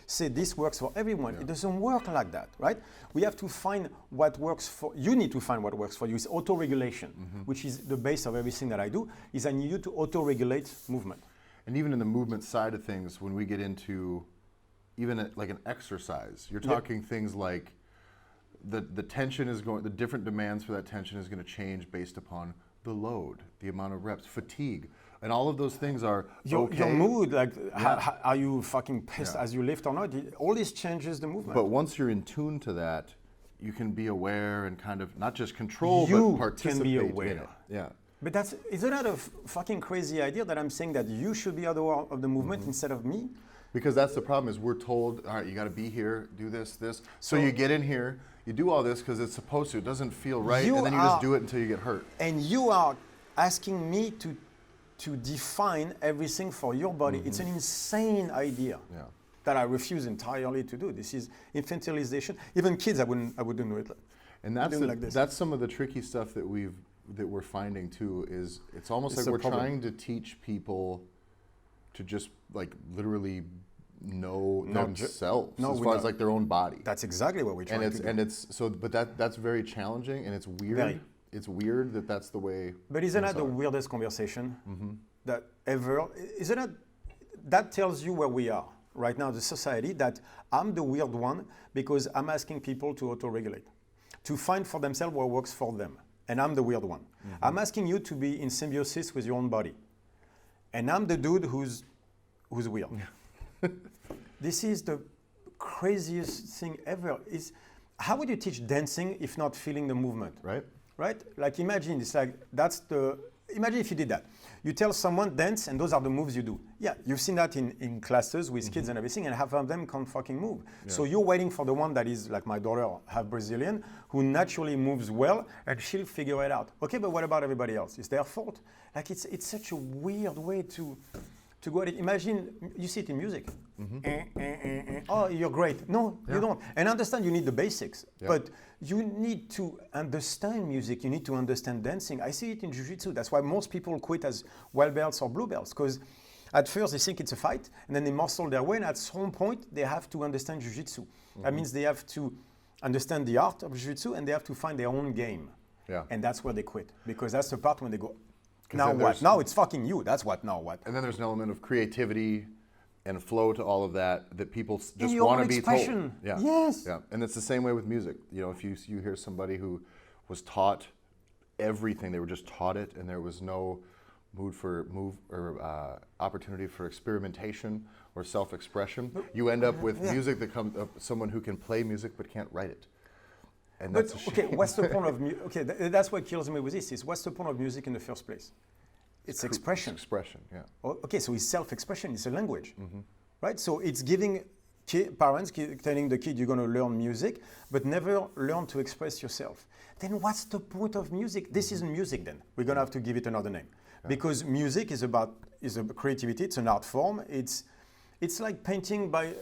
say this works for everyone. It doesn't work like that, right? We have to find what works for, you need to find what works for you. It's auto-regulation, which is the base of everything that I do, is I need you to auto-regulate movement. And even in the movement side of things, when we get into even like an exercise. You're talking things like the tension is going, the different demands for that tension is going to change based upon the load, the amount of reps, fatigue, and all of those things are your mood, like are you fucking pissed as you lift or not? All this changes the movement. But once you're in tune to that, you can be aware and kind of not just control, you but participate can be aware. in it. Yeah. But isn't that a fucking crazy idea that I'm saying that you should be aware of the movement instead of me? Because that's the problem is we're told, all right, you got to be here, do this. So you get in here, you do all this because it's supposed to. It doesn't feel right, and then you just do it until you get hurt. And you are asking me to define everything for your body. It's an insane idea that I refuse entirely to do. This is infantilization. Even kids, I wouldn't do it. And that's some of the tricky stuff that we're finding too. Is it's almost like we're trying to teach people to just like literally know themselves as far as like their own body. That's exactly what we're trying to do. But that's very challenging, and it's weird. Very. It's weird that that's the way. But isn't that the weirdest conversation that ever? Isn't that tells you where we are right now, the society, that I'm the weird one because I'm asking people to auto-regulate, to find for themselves what works for them. And I'm the weird one. I'm asking you to be in symbiosis with your own body. And I'm the dude who's weird. This is the craziest thing ever. How would you teach dancing if not feeling the movement? Right? Like imagine, imagine if you did that. You tell someone dance and those are the moves you do. Yeah, you've seen that in classes with kids and everything, and half of them can't fucking move. Yeah. So you're waiting for the one that is like my daughter, half Brazilian, who naturally moves well, and she'll figure it out. Okay, but what about everybody else? It's their fault. Like it's such a weird way to go at it. Imagine, you see it in music. Oh, you're great. No, you don't. And I understand you need the basics, but you need to understand music. You need to understand dancing. I see it in jiu-jitsu. That's why most people quit as white belts or blue belts, because at first they think it's a fight, and then they muscle their way, and at some point they have to understand jiu-jitsu. That means they have to understand the art of jiu-jitsu, and they have to find their own game. Yeah. And that's where they quit, because that's the part when they go, now what? Now it's fucking you. That's what, now what? And then there's an element of creativity and flow to all of that people just want to be told. Yeah. Yes. Yeah. And it's the same way with music. You know, if you hear somebody who was taught everything, they were just taught it, and there was no opportunity for experimentation or self-expression, you end up with music that comes up someone who can play music but can't write it. And that's a shame. Okay, what's the point of music? Okay, that's what kills me with this, is what's the point of music in the first place? It's expression. It's expression, yeah. Okay, so it's self-expression, it's a language, right? So it's giving parents telling the kid you're going to learn music, but never learn to express yourself. Then what's the point of music? This isn't music then. We're going to have to give it another name. Yeah. Because music is a creativity, it's an art form, it's like painting by,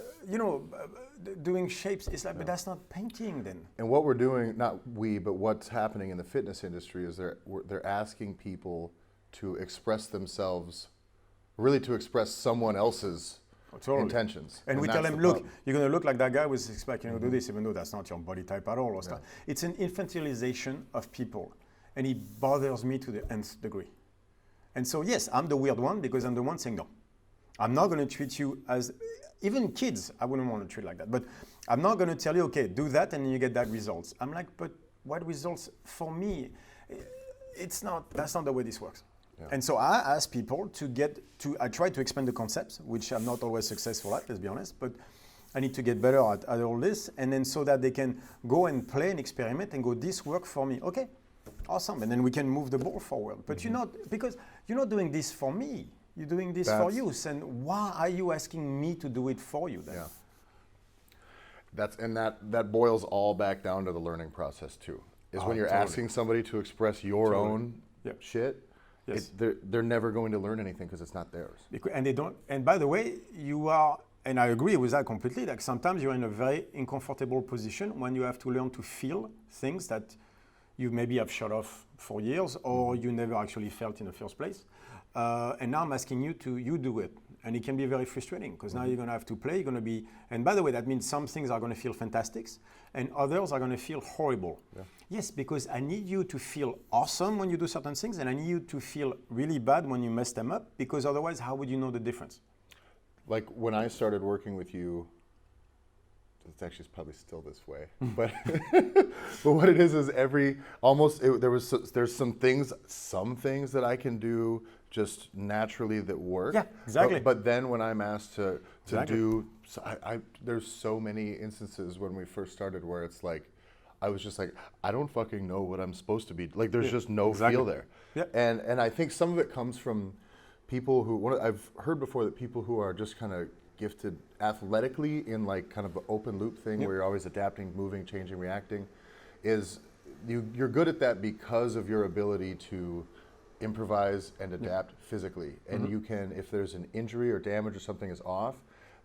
doing shapes. It's like, but that's not painting then. And what we're doing, not we, but what's happening in the fitness industry is they're asking people to express themselves, really to express someone else's intentions. And we tell them, look, you're going to look like that guy with six-pack, do this, even though that's not your body type at all. Or stuff. It's an infantilization of people, and it bothers me to the nth degree. And so, yes, I'm the weird one because I'm the one saying no. I'm not going to treat you as, even kids, I wouldn't want to treat like that. But I'm not going to tell you, okay, do that and you get that results. I'm like, but what results for me? That's not the way this works. Yeah. And so I ask people I try to expand the concepts, which I'm not always successful at, let's be honest, but I need to get better at all this. And then so that they can go and play and experiment and go, this worked for me. Okay, awesome. And then we can move the ball forward. But because you're not doing this for me. You're doing this for you, and why are you asking me to do it for you then? Yeah. That boils all back down to the learning process too. Is when you're asking somebody to express your own shit, they're never going to learn anything because it's not theirs. And they don't. And by the way, you are, and I agree with that completely. Like sometimes you're in a very uncomfortable position when you have to learn to feel things that you maybe have shut off for years or you never actually felt in the first place. And now I'm asking you to do it. And it can be very frustrating because now you're going to have to play. You're going to be, and by the way, that means some things are going to feel fantastic and others are going to feel horrible. Yeah. Yes, because I need you to feel awesome when you do certain things and I need you to feel really bad when you mess them up because otherwise, how would you know the difference? Like when I started working with you, it's actually probably still this way, but but what it is there's some things that I can do just naturally that work. Yeah, exactly. But then when I'm asked to Exactly. do, so there's so many instances when we first started where it's like, I was just like, I don't fucking know what I'm supposed to be. Like, there's just no exactly. feel there. Yeah. And I think some of it comes from people who, I've heard before that people who are just kind of gifted athletically in like kind of an open loop thing where you're always adapting, moving, changing, reacting, is you're good at that because of your ability to improvise and adapt physically. And you can, if there's an injury or damage or something is off,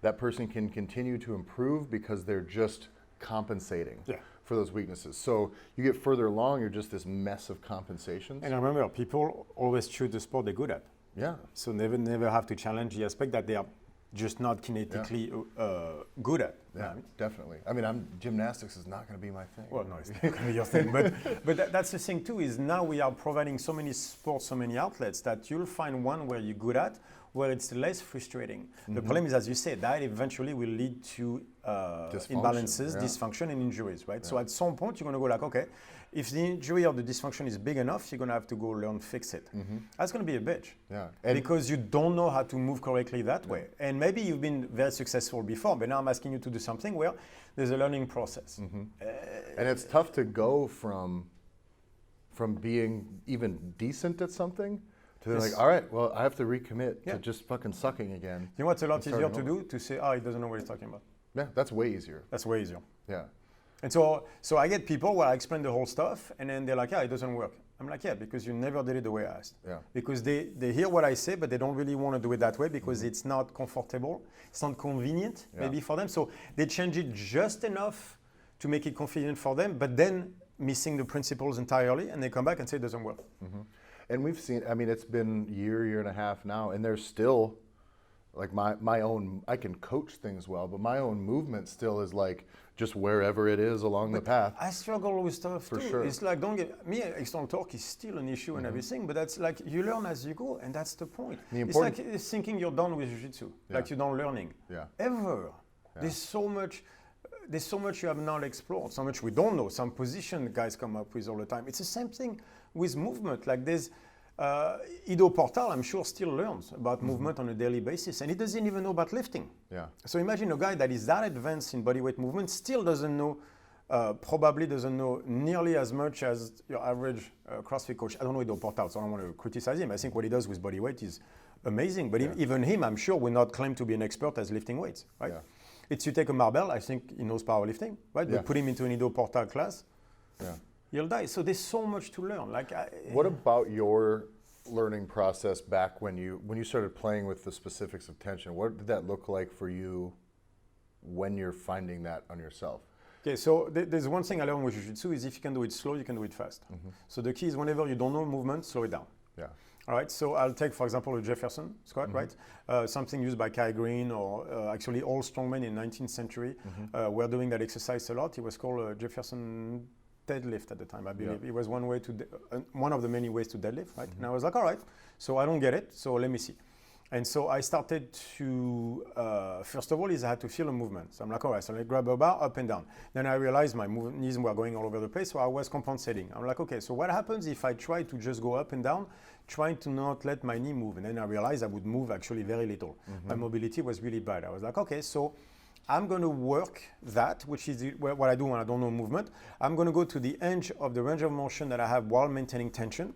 that person can continue to improve because they're just compensating for those weaknesses. So you get further along, you're just this mess of compensations. And I remember, people always choose the sport they're good at. Yeah. So never have to challenge the aspect that they are just not kinetically good at. Yeah, definitely. I mean, gymnastics is not going to be my thing. Well, no, it's not going to be your thing. But that's the thing too, is now we are providing so many sports, so many outlets that you'll find one where you're good at, where it's less frustrating. The problem is, as you said, that eventually will lead to imbalances, dysfunction, and injuries, right? So at some point, you're going to go like, okay, if the injury or the dysfunction is big enough, you're going to have to go learn fix it. That's going to be a bitch. Yeah. Because you don't know how to move correctly that way. And maybe you've been very successful before, but now I'm asking you to do something where there's a learning process. And it's tough to go from being even decent at something to like, all right, well, I have to recommit to just fucking sucking again. You know what's a lot easier to do? To say, he doesn't know what he's talking about. Yeah, that's way easier. That's way easier. Yeah. And so I get people where I explain the whole stuff, and then they're like, it doesn't work. I'm like, because you never did it the way I asked. Yeah. Because they hear what I say, but they don't really want to do it that way because it's not comfortable, it's not convenient maybe for them. So they change it just enough to make it convenient for them, but then missing the principles entirely, and they come back and say it doesn't work. And we've seen, I mean, it's been year and a half now, and there's still, like my own, I can coach things well, but my own movement still is like just wherever it is along the path. I struggle with stuff too. Sure. It's like, external torque is still an issue and everything, but that's like, you learn as you go, and that's the point. It's like thinking you're done with jiu-jitsu, like you're done learning. Ever. There's so much you have not explored, so much we don't know. Some position guys come up with all the time. It's the same thing with movement. Like there's Ido Portal, I'm sure, still learns about movement on a daily basis, and he doesn't even know about lifting. So imagine a guy that is that advanced in bodyweight movement still doesn't know, probably doesn't know nearly as much as your average CrossFit coach. I don't know Ido Portal, so I don't want to criticize him. I think what he does with bodyweight is amazing, but even him, I'm sure, will not claim to be an expert as lifting weights, right? It's you take a barbell, I think he knows powerlifting, right? But put him into an Ido Portal class, he'll die. So there's so much to learn. What about your learning process back when you started playing with the specifics of tension? What did that look like for you when you're finding that on yourself? Okay, so there's one thing I learned with jiu-jitsu is if you can do it slow, you can do it fast. So the key is whenever you don't know movement, slow it down. All right, so I'll take, for example, a Jefferson squat, right? Something used by Kai Green or actually all strongmen in 19th century were doing that exercise a lot. It was called a Jefferson deadlift at the time, I believe. It was one of the many ways to deadlift, right? And I was like, all right, so I don't get it, so let me see. And so I started to, first of all, I had to feel a movement. So I'm like, all right, so I grab a bar, up and down. Then I realized my knees were going all over the place, so I was compensating. I'm like, okay, so what happens if I try to just go up and down, trying to not let my knee move? And then I realized I would move actually very little. My mobility was really bad. I was like, okay, so I'm going to work that, which is what I do when I don't know movement. I'm going to go to the edge of the range of motion that I have while maintaining tension.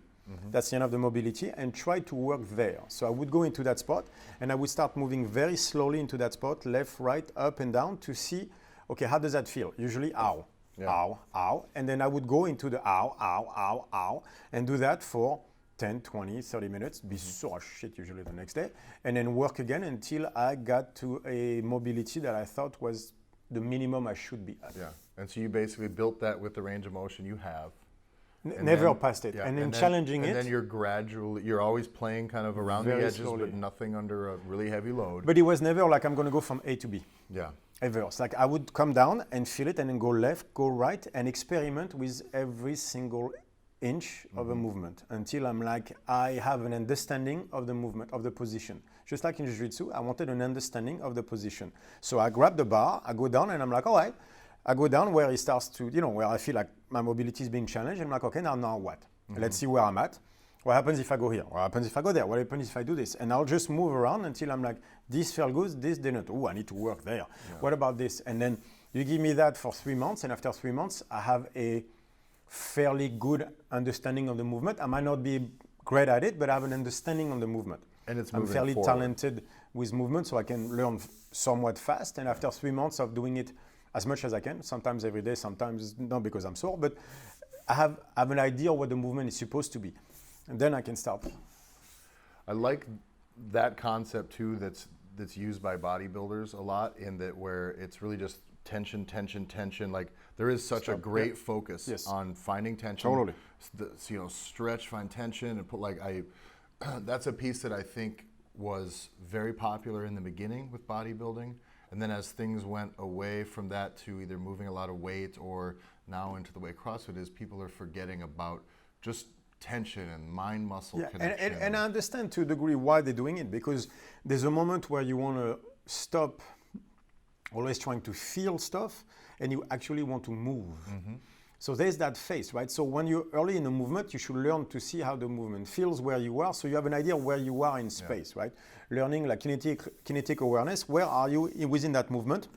That's the end of the mobility, and try to work there. So I would go into that spot and I would start moving very slowly into that spot, left, right, up and down, to see, okay, how does that feel? Usually, ow, ow, ow. And then I would go into the ow, ow, ow, ow, and do that for 10, 20, 30 minutes, be sore as shit usually the next day, and then work again until I got to a mobility that I thought was the minimum I should be at. Yeah, and so you basically built that with the range of motion you have. Never passed it. And then challenging it. And then you're always playing kind of around the edges, slowly, but nothing under a really heavy load. But it was never like I'm going to go from A to B. Yeah. Ever. It's like I would come down and feel it and then go left, go right, and experiment with every single inch of a movement until I'm like, I have an understanding of the movement, of the position. Just like in Jiu-Jitsu, I wanted an understanding of the position. So I grab the bar, I go down, and I'm like, all right. I go down where it starts to, where I feel like my mobility is being challenged. And I'm like, okay, now what? Let's see where I'm at. What happens if I go here? What happens if I go there? What happens if I do this? And I'll just move around until I'm like, this felt good, this didn't. Oh, I need to work there. Yeah. What about this? And then you give me that for 3 months, and after 3 months, I have a fairly good understanding of the movement. I might not be great at it, but I have an understanding of the movement. And it's I'm fairly talented with movement, so I can learn somewhat fast. And after 3 months of doing it as much as I can, sometimes every day, sometimes not because I'm sore, but I have an idea of what the movement is supposed to be. And then I can start. I like that concept too that's used by bodybuilders a lot, in that where it's really just tension. Like there is such a great focus on finding tension. Totally. Stretch, find tension, and put that's a piece that I think was very popular in the beginning with bodybuilding. And then as things went away from that to either moving a lot of weight or now into the way CrossFit is, people are forgetting about just tension and mind-muscle connection. And I understand to a degree why they're doing it, because there's a moment where you want to stop always trying to feel stuff and you actually want to move. Mm-hmm. So there's that phase, right? So when you're early in the movement, you should learn to see how the movement feels where you are, so you have an idea where you are in space, right? Learning like kinetic awareness, where are you within that movement?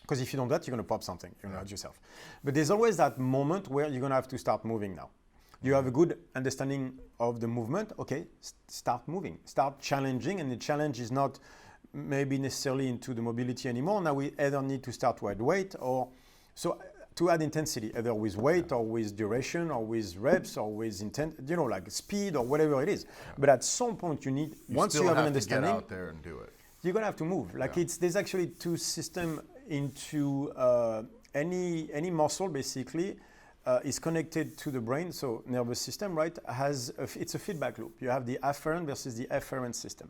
Because if you don't do that, you're going to pop something, you're going to hurt yourself. But there's always that moment where you're going to have to start moving now. You have a good understanding of the movement, okay, start moving, start challenging, and the challenge is not maybe necessarily into the mobility anymore. Now we either need to start with weight or, so to add intensity, either with weight or with duration or with reps or with like speed or whatever it is. But at some point once you have an understanding, get out there and do it. You're gonna have to move. There's actually two systems into any muscle basically. Is connected to the brain, so nervous system, right? It's a feedback loop. You have the afferent versus the efferent system.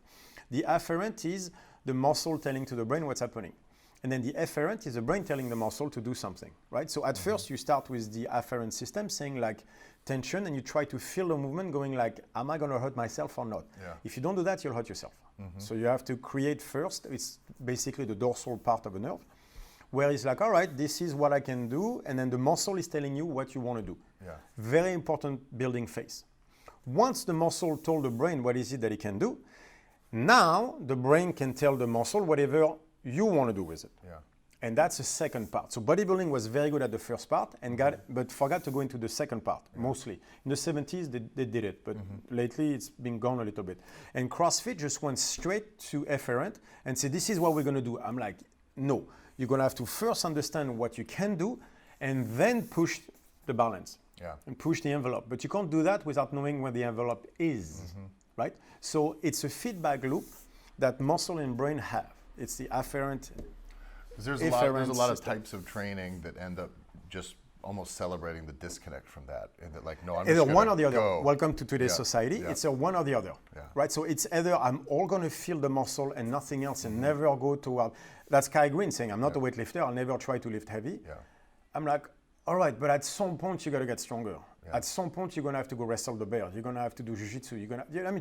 The afferent is the muscle telling to the brain what's happening. And then the efferent is the brain telling the muscle to do something, right? So at first you start with the afferent system saying like tension, and you try to feel the movement going like, am I gonna hurt myself or not? Yeah. If you don't do that, you'll hurt yourself. Mm-hmm. So you have to create first, it's basically the dorsal part of a nerve, where it's like, all right, this is what I can do, and then the muscle is telling you what you want to do. Yeah. Very important building phase. Once the muscle told the brain what is it that it can do, now the brain can tell the muscle whatever you want to do with it. Yeah. And that's the second part. So bodybuilding was very good at the first part, but forgot to go into the second part, mostly. In the 70s, they did it, but lately it's been gone a little bit. And CrossFit just went straight to efferent and said, this is what we're going to do. I'm like, no. You're going to have to first understand what you can do and then push the balance and push the envelope. But you can't do that without knowing where the envelope is, right? So it's a feedback loop that muscle and brain have. It's the afferent. There's a lot of types of training that end up just almost celebrating the disconnect from that. And that like, no, I'm either just one or the other. Go. Welcome to today's society. It's a one or the other, right? So it's either I'm all going to feel the muscle and nothing else and never go toward. That's Kai Green saying, I'm not a weightlifter, I'll never try to lift heavy. Yeah. I'm like, all right, but at some point you got to get stronger. Yeah. At some point you're going to have to go wrestle the bear. You're going to have to do jiu-jitsu.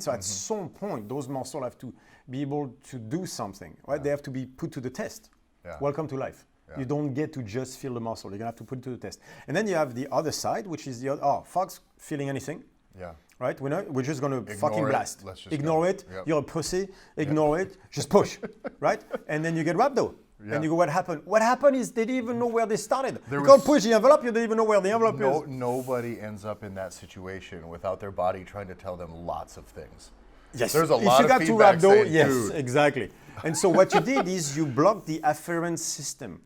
So at some point those muscles have to be able to do something, right? Yeah. They have to be put to the test. Yeah. Welcome to life. Yeah. You don't get to just feel the muscle. You're going to have to put it to the test. And then you have the other side, which is the other, Fox feeling anything. Yeah. Right? We're just going to fucking blast. Ignore it. Yep. You're a pussy. Ignore it. Just push. Right? And then you get rhabdo. Yeah. And you go, what happened? What happened is they didn't even know where they started. You can't push the envelope, you don't even know where the envelope is. Nobody ends up in that situation without their body trying to tell them lots of things. Yes. There's a lot of feedback saying, yes, dude. Exactly. And so what you did is you blocked the afferent system,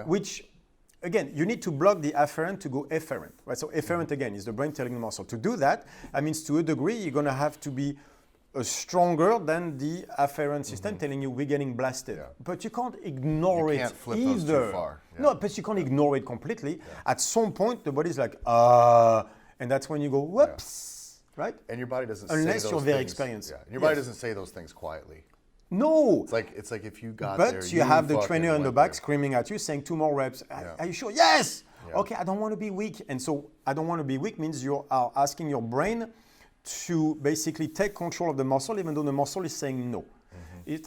which, again, you need to block the afferent to go efferent. Right? So efferent, again, is the brain telling the muscle. To do that, that means to a degree, you're going to have to be stronger than the afferent system telling you we're getting blasted. Yeah. But you can't ignore it either. You can't flip those too far. Yeah. No, but you can't ignore it completely. Yeah. At some point, the body's like, and that's when you go, whoops, right? And your body doesn't Unless say those you're very things. experienced. Yeah. And your body doesn't say those things quietly. No. It's like if you got but there, you have the fucking trainer in the back screaming at you saying 2 more reps. Are you sure? Yes! Okay, I don't want to be weak. And so I don't want to be weak means you are asking your brain to basically take control of the muscle, even though the muscle is saying no.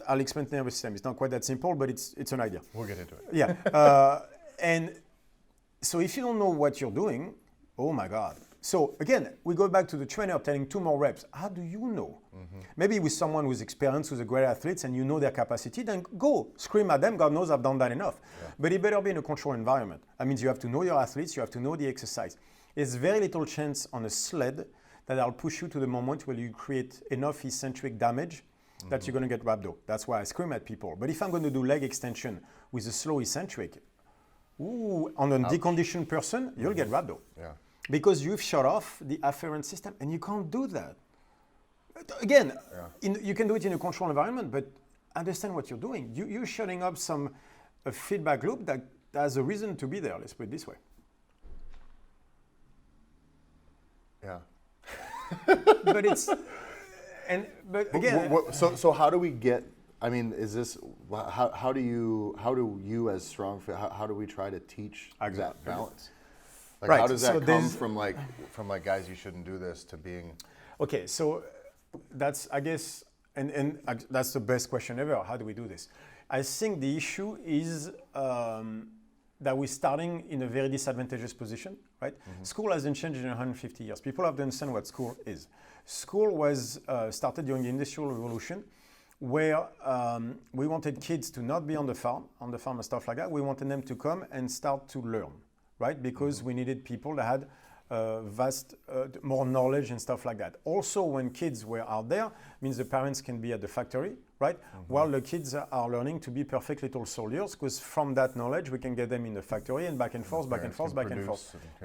I'll explain the nervous system. It's not quite that simple, but it's an idea. We'll get into it. Yeah. And so if you don't know what you're doing, oh my God. So again, we go back to the trainer telling 2 more reps. How do you know? Maybe with someone who's experienced, who's a great athlete, and you know their capacity, then go scream at them. God knows I've done that enough. Yeah. But it better be in a controlled environment. That means you have to know your athletes, you have to know the exercise. There's very little chance on a sled that I'll push you to the moment where you create enough eccentric damage that you're going to get rhabdo. That's why I scream at people. But if I'm going to do leg extension with a slow eccentric, on a deconditioned person, you'll get rhabdo. Yeah. Because you've shut off the afferent system, and you can't do that. Again, you can do it in a controlled environment, but understand what you're doing. You're shutting up a feedback loop that has a reason to be there. Let's put it this way. Yeah. But again. So how do we get? I mean, is this how do you as StrongFit how do we try to teach that balance? Like, right. How does that come from guys, you shouldn't do this, to being? Okay, so that's, I guess, and that's the best question ever. How do we do this? I think the issue is that we're starting in a very disadvantageous position, right? School hasn't changed in 150 years. People have to understand what school is. School was started during the Industrial Revolution, where we wanted kids to not be on the farm and stuff like that. We wanted them to come and start to learn, right? Because we needed people that had more knowledge and stuff like that. Also, when kids were out there, means the parents can be at the factory, right? While the kids are learning to be perfect little soldiers, because from that knowledge, we can get them in the factory and back and forth,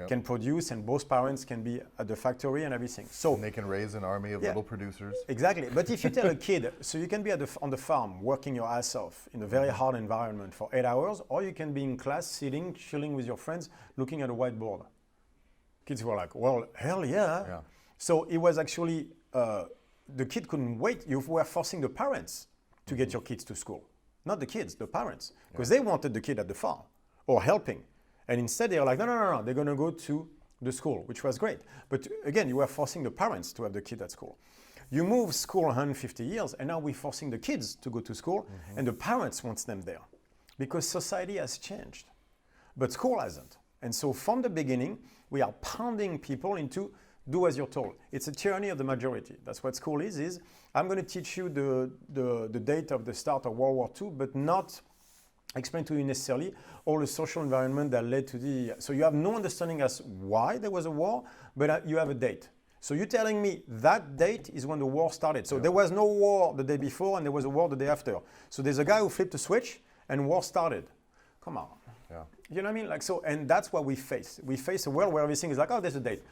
can produce, and both parents can be at the factory and everything. So and they can raise an army of little producers. Exactly. But if you tell a kid, so you can be on the farm working your ass off in a very hard environment for 8 hours, or you can be in class sitting, chilling with your friends, looking at a whiteboard. Kids were like, well, hell yeah. So it was actually, the kid couldn't wait. You were forcing the parents to get your kids to school. Not the kids, the parents. Because they wanted the kid at the farm or helping. And instead they were like, no, they're going to go to the school, which was great. But again, you were forcing the parents to have the kid at school. You move school 150 years, and now we're forcing the kids to go to school, and the parents want them there. Because society has changed. But school hasn't. And so from the beginning, we are pounding people into do as you're told. It's a tyranny of the majority. That's what school is I'm going to teach you the date of the start of World War II, but not explain to you necessarily all the social environment that led to the... So you have no understanding as why there was a war, but you have a date. So you're telling me that date is when the war started. So there was no war the day before and there was a war the day after. So there's a guy who flipped a switch and war started. Come on. Yeah. You know what I mean? Like, so, and that's what we face. We face a world where everything is like, oh, there's a date.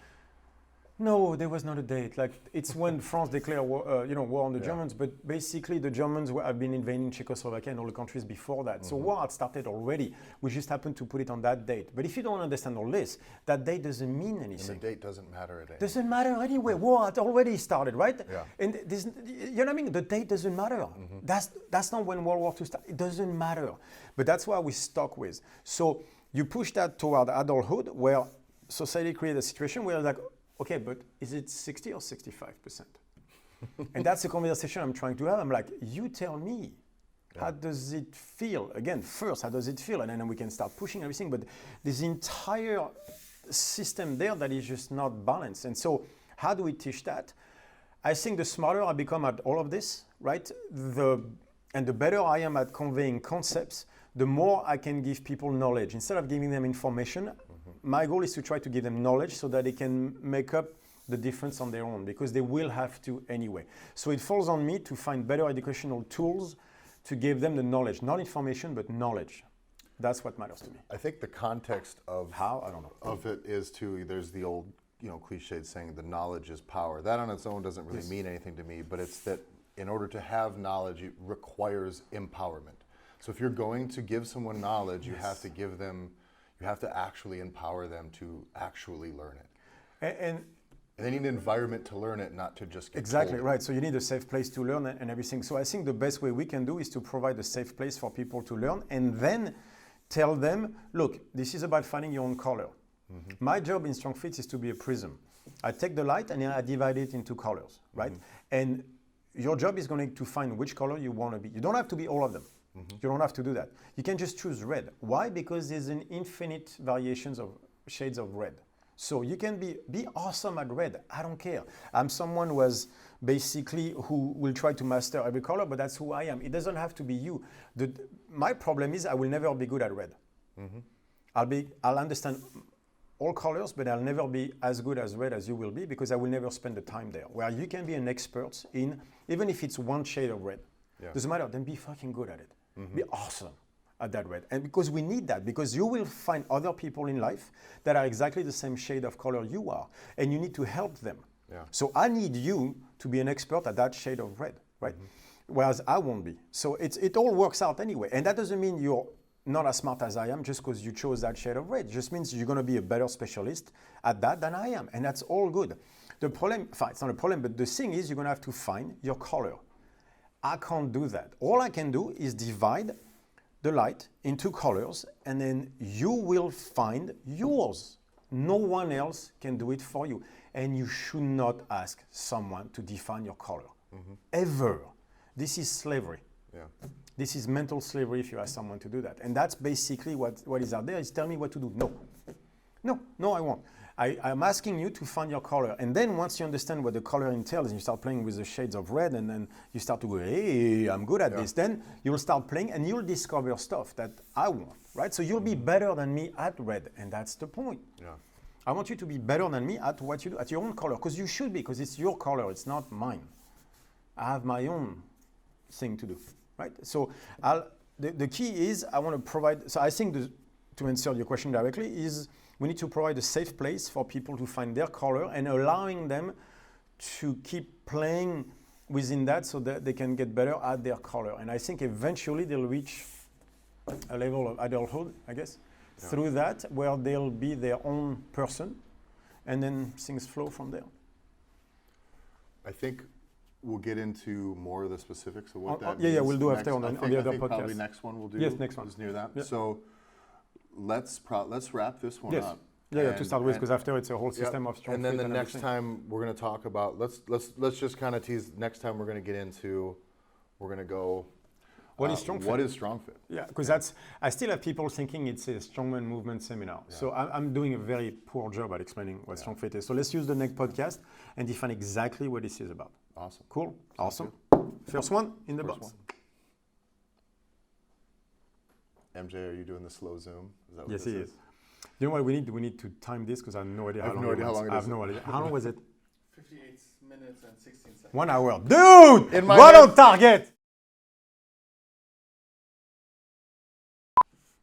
No, there was not a date. Like, it's when France declared war, war on the Germans, but basically the Germans have been invading Czechoslovakia and all the countries before that. So war had started already. We just happened to put it on that date. But if you don't understand all this, that date doesn't mean anything. And the date doesn't matter at all. Doesn't matter anyway. War had already started, right? Yeah. And this, you know what I mean? The date doesn't matter. That's not when World War II started. It doesn't matter. But that's what we're stuck with. So you push that toward adulthood, where society creates a situation where it's like, okay, but is it 60 or 65%? And that's the conversation I'm trying to have. I'm like, you tell me, how does it feel? Again, first, how does it feel? And then we can start pushing everything. But there's entire system there that is just not balanced. And so how do we teach that? I think the smarter I become at all of this, right? And the better I am at conveying concepts, the more I can give people knowledge. Instead of giving them information, my goal is to try to give them knowledge so that they can make up the difference on their own, because they will have to anyway. So it falls on me to find better educational tools to give them the knowledge, not information, but knowledge. That's what matters to me. I think the context of how, I don't know, of it is there's the old, cliched saying, the knowledge is power. That on its own doesn't really mean anything to me, but it's that in order to have knowledge, it requires empowerment. So if you're going to give someone knowledge, you have to give them, you have to actually empower them to actually learn it. And they need an environment to learn it, not to just get exactly told. Right. So you need a safe place to learn and everything. So I think the best way we can do is to provide a safe place for people to learn, and then tell them, look, this is about finding your own color. My job in StrongFit is to be a prism. I take the light and then I divide it into colors, right? And your job is going to find which color you want to be. You don't have to be all of them. You don't have to do that. You can just choose red. Why? Because there's an infinite variations of shades of red. So you can be awesome at red. I don't care. I'm someone who was basically who will try to master every color, but that's who I am. It doesn't have to be you. My problem is I will never be good at red. I'll understand all colors, but I'll never be as good as red as you will be because I will never spend the time there. Where you can be an expert in, even if it's one shade of red, doesn't matter, then be fucking good at it. Be awesome at that red. And because we need that, because you will find other people in life that are exactly the same shade of color you are, and you need to help them. So I need you to be an expert at that shade of red, right? Whereas I won't be. So it all works out anyway. And that doesn't mean you're not as smart as I am just because you chose that shade of red. It just means you're going to be a better specialist at that than I am. And that's all good. The problem, it's not a problem, but the thing is you're going to have to find your color. I can't do that. All I can do is divide the light into colors and then you will find yours. No one else can do it for you. And you should not ask someone to define your color. Ever. This is slavery. This is mental slavery if you ask someone to do that. And that's basically what is out there, is tell me what to do. No, I won't. I'm asking you to find your color. And then once you understand what the color entails and you start playing with the shades of red and then you start to go, hey, I'm good at this, then you'll start playing and you'll discover stuff that I want, right? So you'll be better than me at red. And that's the point. I want you to be better than me at what you do, at your own color, because you should be, because it's your color, it's not mine. I have my own thing to do. Right. So the key is I want to provide. So I think to answer your question directly is we need to provide a safe place for people to find their color and allowing them to keep playing within that so that they can get better at their color. And I think eventually they'll reach a level of adulthood, I guess, through that where they'll be their own person, and then things flow from there. I think we'll get into more of the specifics of what that means. Yeah, we'll do after on the other podcast. Probably next one we'll do. Yes, next one. Is near that. So let's wrap this one up. To start with, because after it's a whole system of StrongFit. And then the next time we're going to talk about, let's just kind of tease. Next time we're going to get into, we're going to go. What is StrongFit? What is StrongFit? Yeah, because I still have people thinking it's a strongman movement seminar. So I'm doing a very poor job at explaining what StrongFit is. So let's use the next podcast and define exactly what this is about. Awesome. Cool. Awesome. First one in the box. MJ, are you doing the slow zoom? Is that what yes, this he is? You know what we need? We need to time this because I have no idea how long it is. I have no idea. How long was it? 58 minutes and 16 seconds. 1 hour. Dude! Right on target!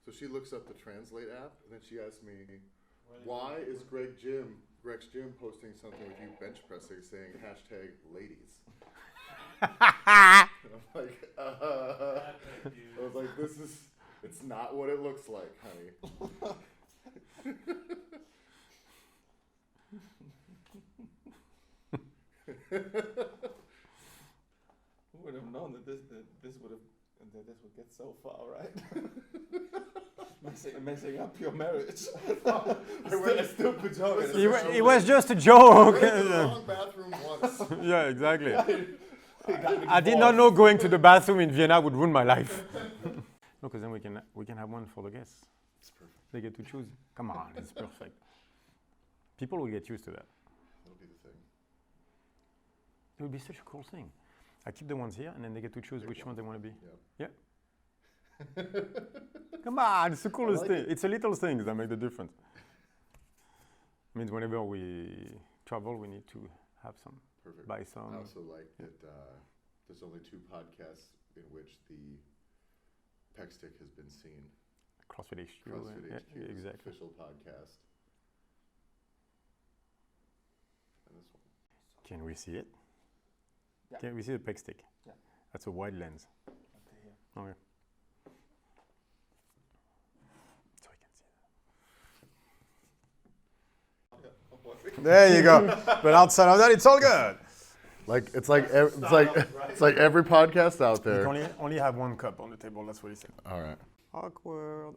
So she looks up the Translate app, and then she asks me, why is Greg's gym posting something with you bench pressing saying #ladies? I'm like, I was like, it's not what it looks like, honey. Who would have known that this would get so far, right? messing up your marriage. I still put It was just a joke. I went to the wrong bathroom once. Yeah, exactly. I did not know going to the bathroom in Vienna would ruin my life. No, because then we can have one for the guests. It's perfect. They get to choose. Come on, it's perfect. People will get used to that. That'll be the thing. It would be such a cool thing. I keep the ones here, and then they get to choose which one they want to be. Yep. Yeah. Come on, it's the coolest thing. It's the little things that make the difference. It means whenever we travel, we need to have some. Perfect. Buy some. I also like that there's only 2 podcasts in which the pec stick has been seen. CrossFit HQ. CrossFit HQ, exactly. Official podcast. And this one. Can we see it? Yeah. Can we see the pec stick? Yeah. That's a wide lens. Okay. Okay. So we can see that. There you go. But outside of that, it's all good. It's like every podcast out there. You can only have 1 cup on the table. That's what he said. All right. Awkward.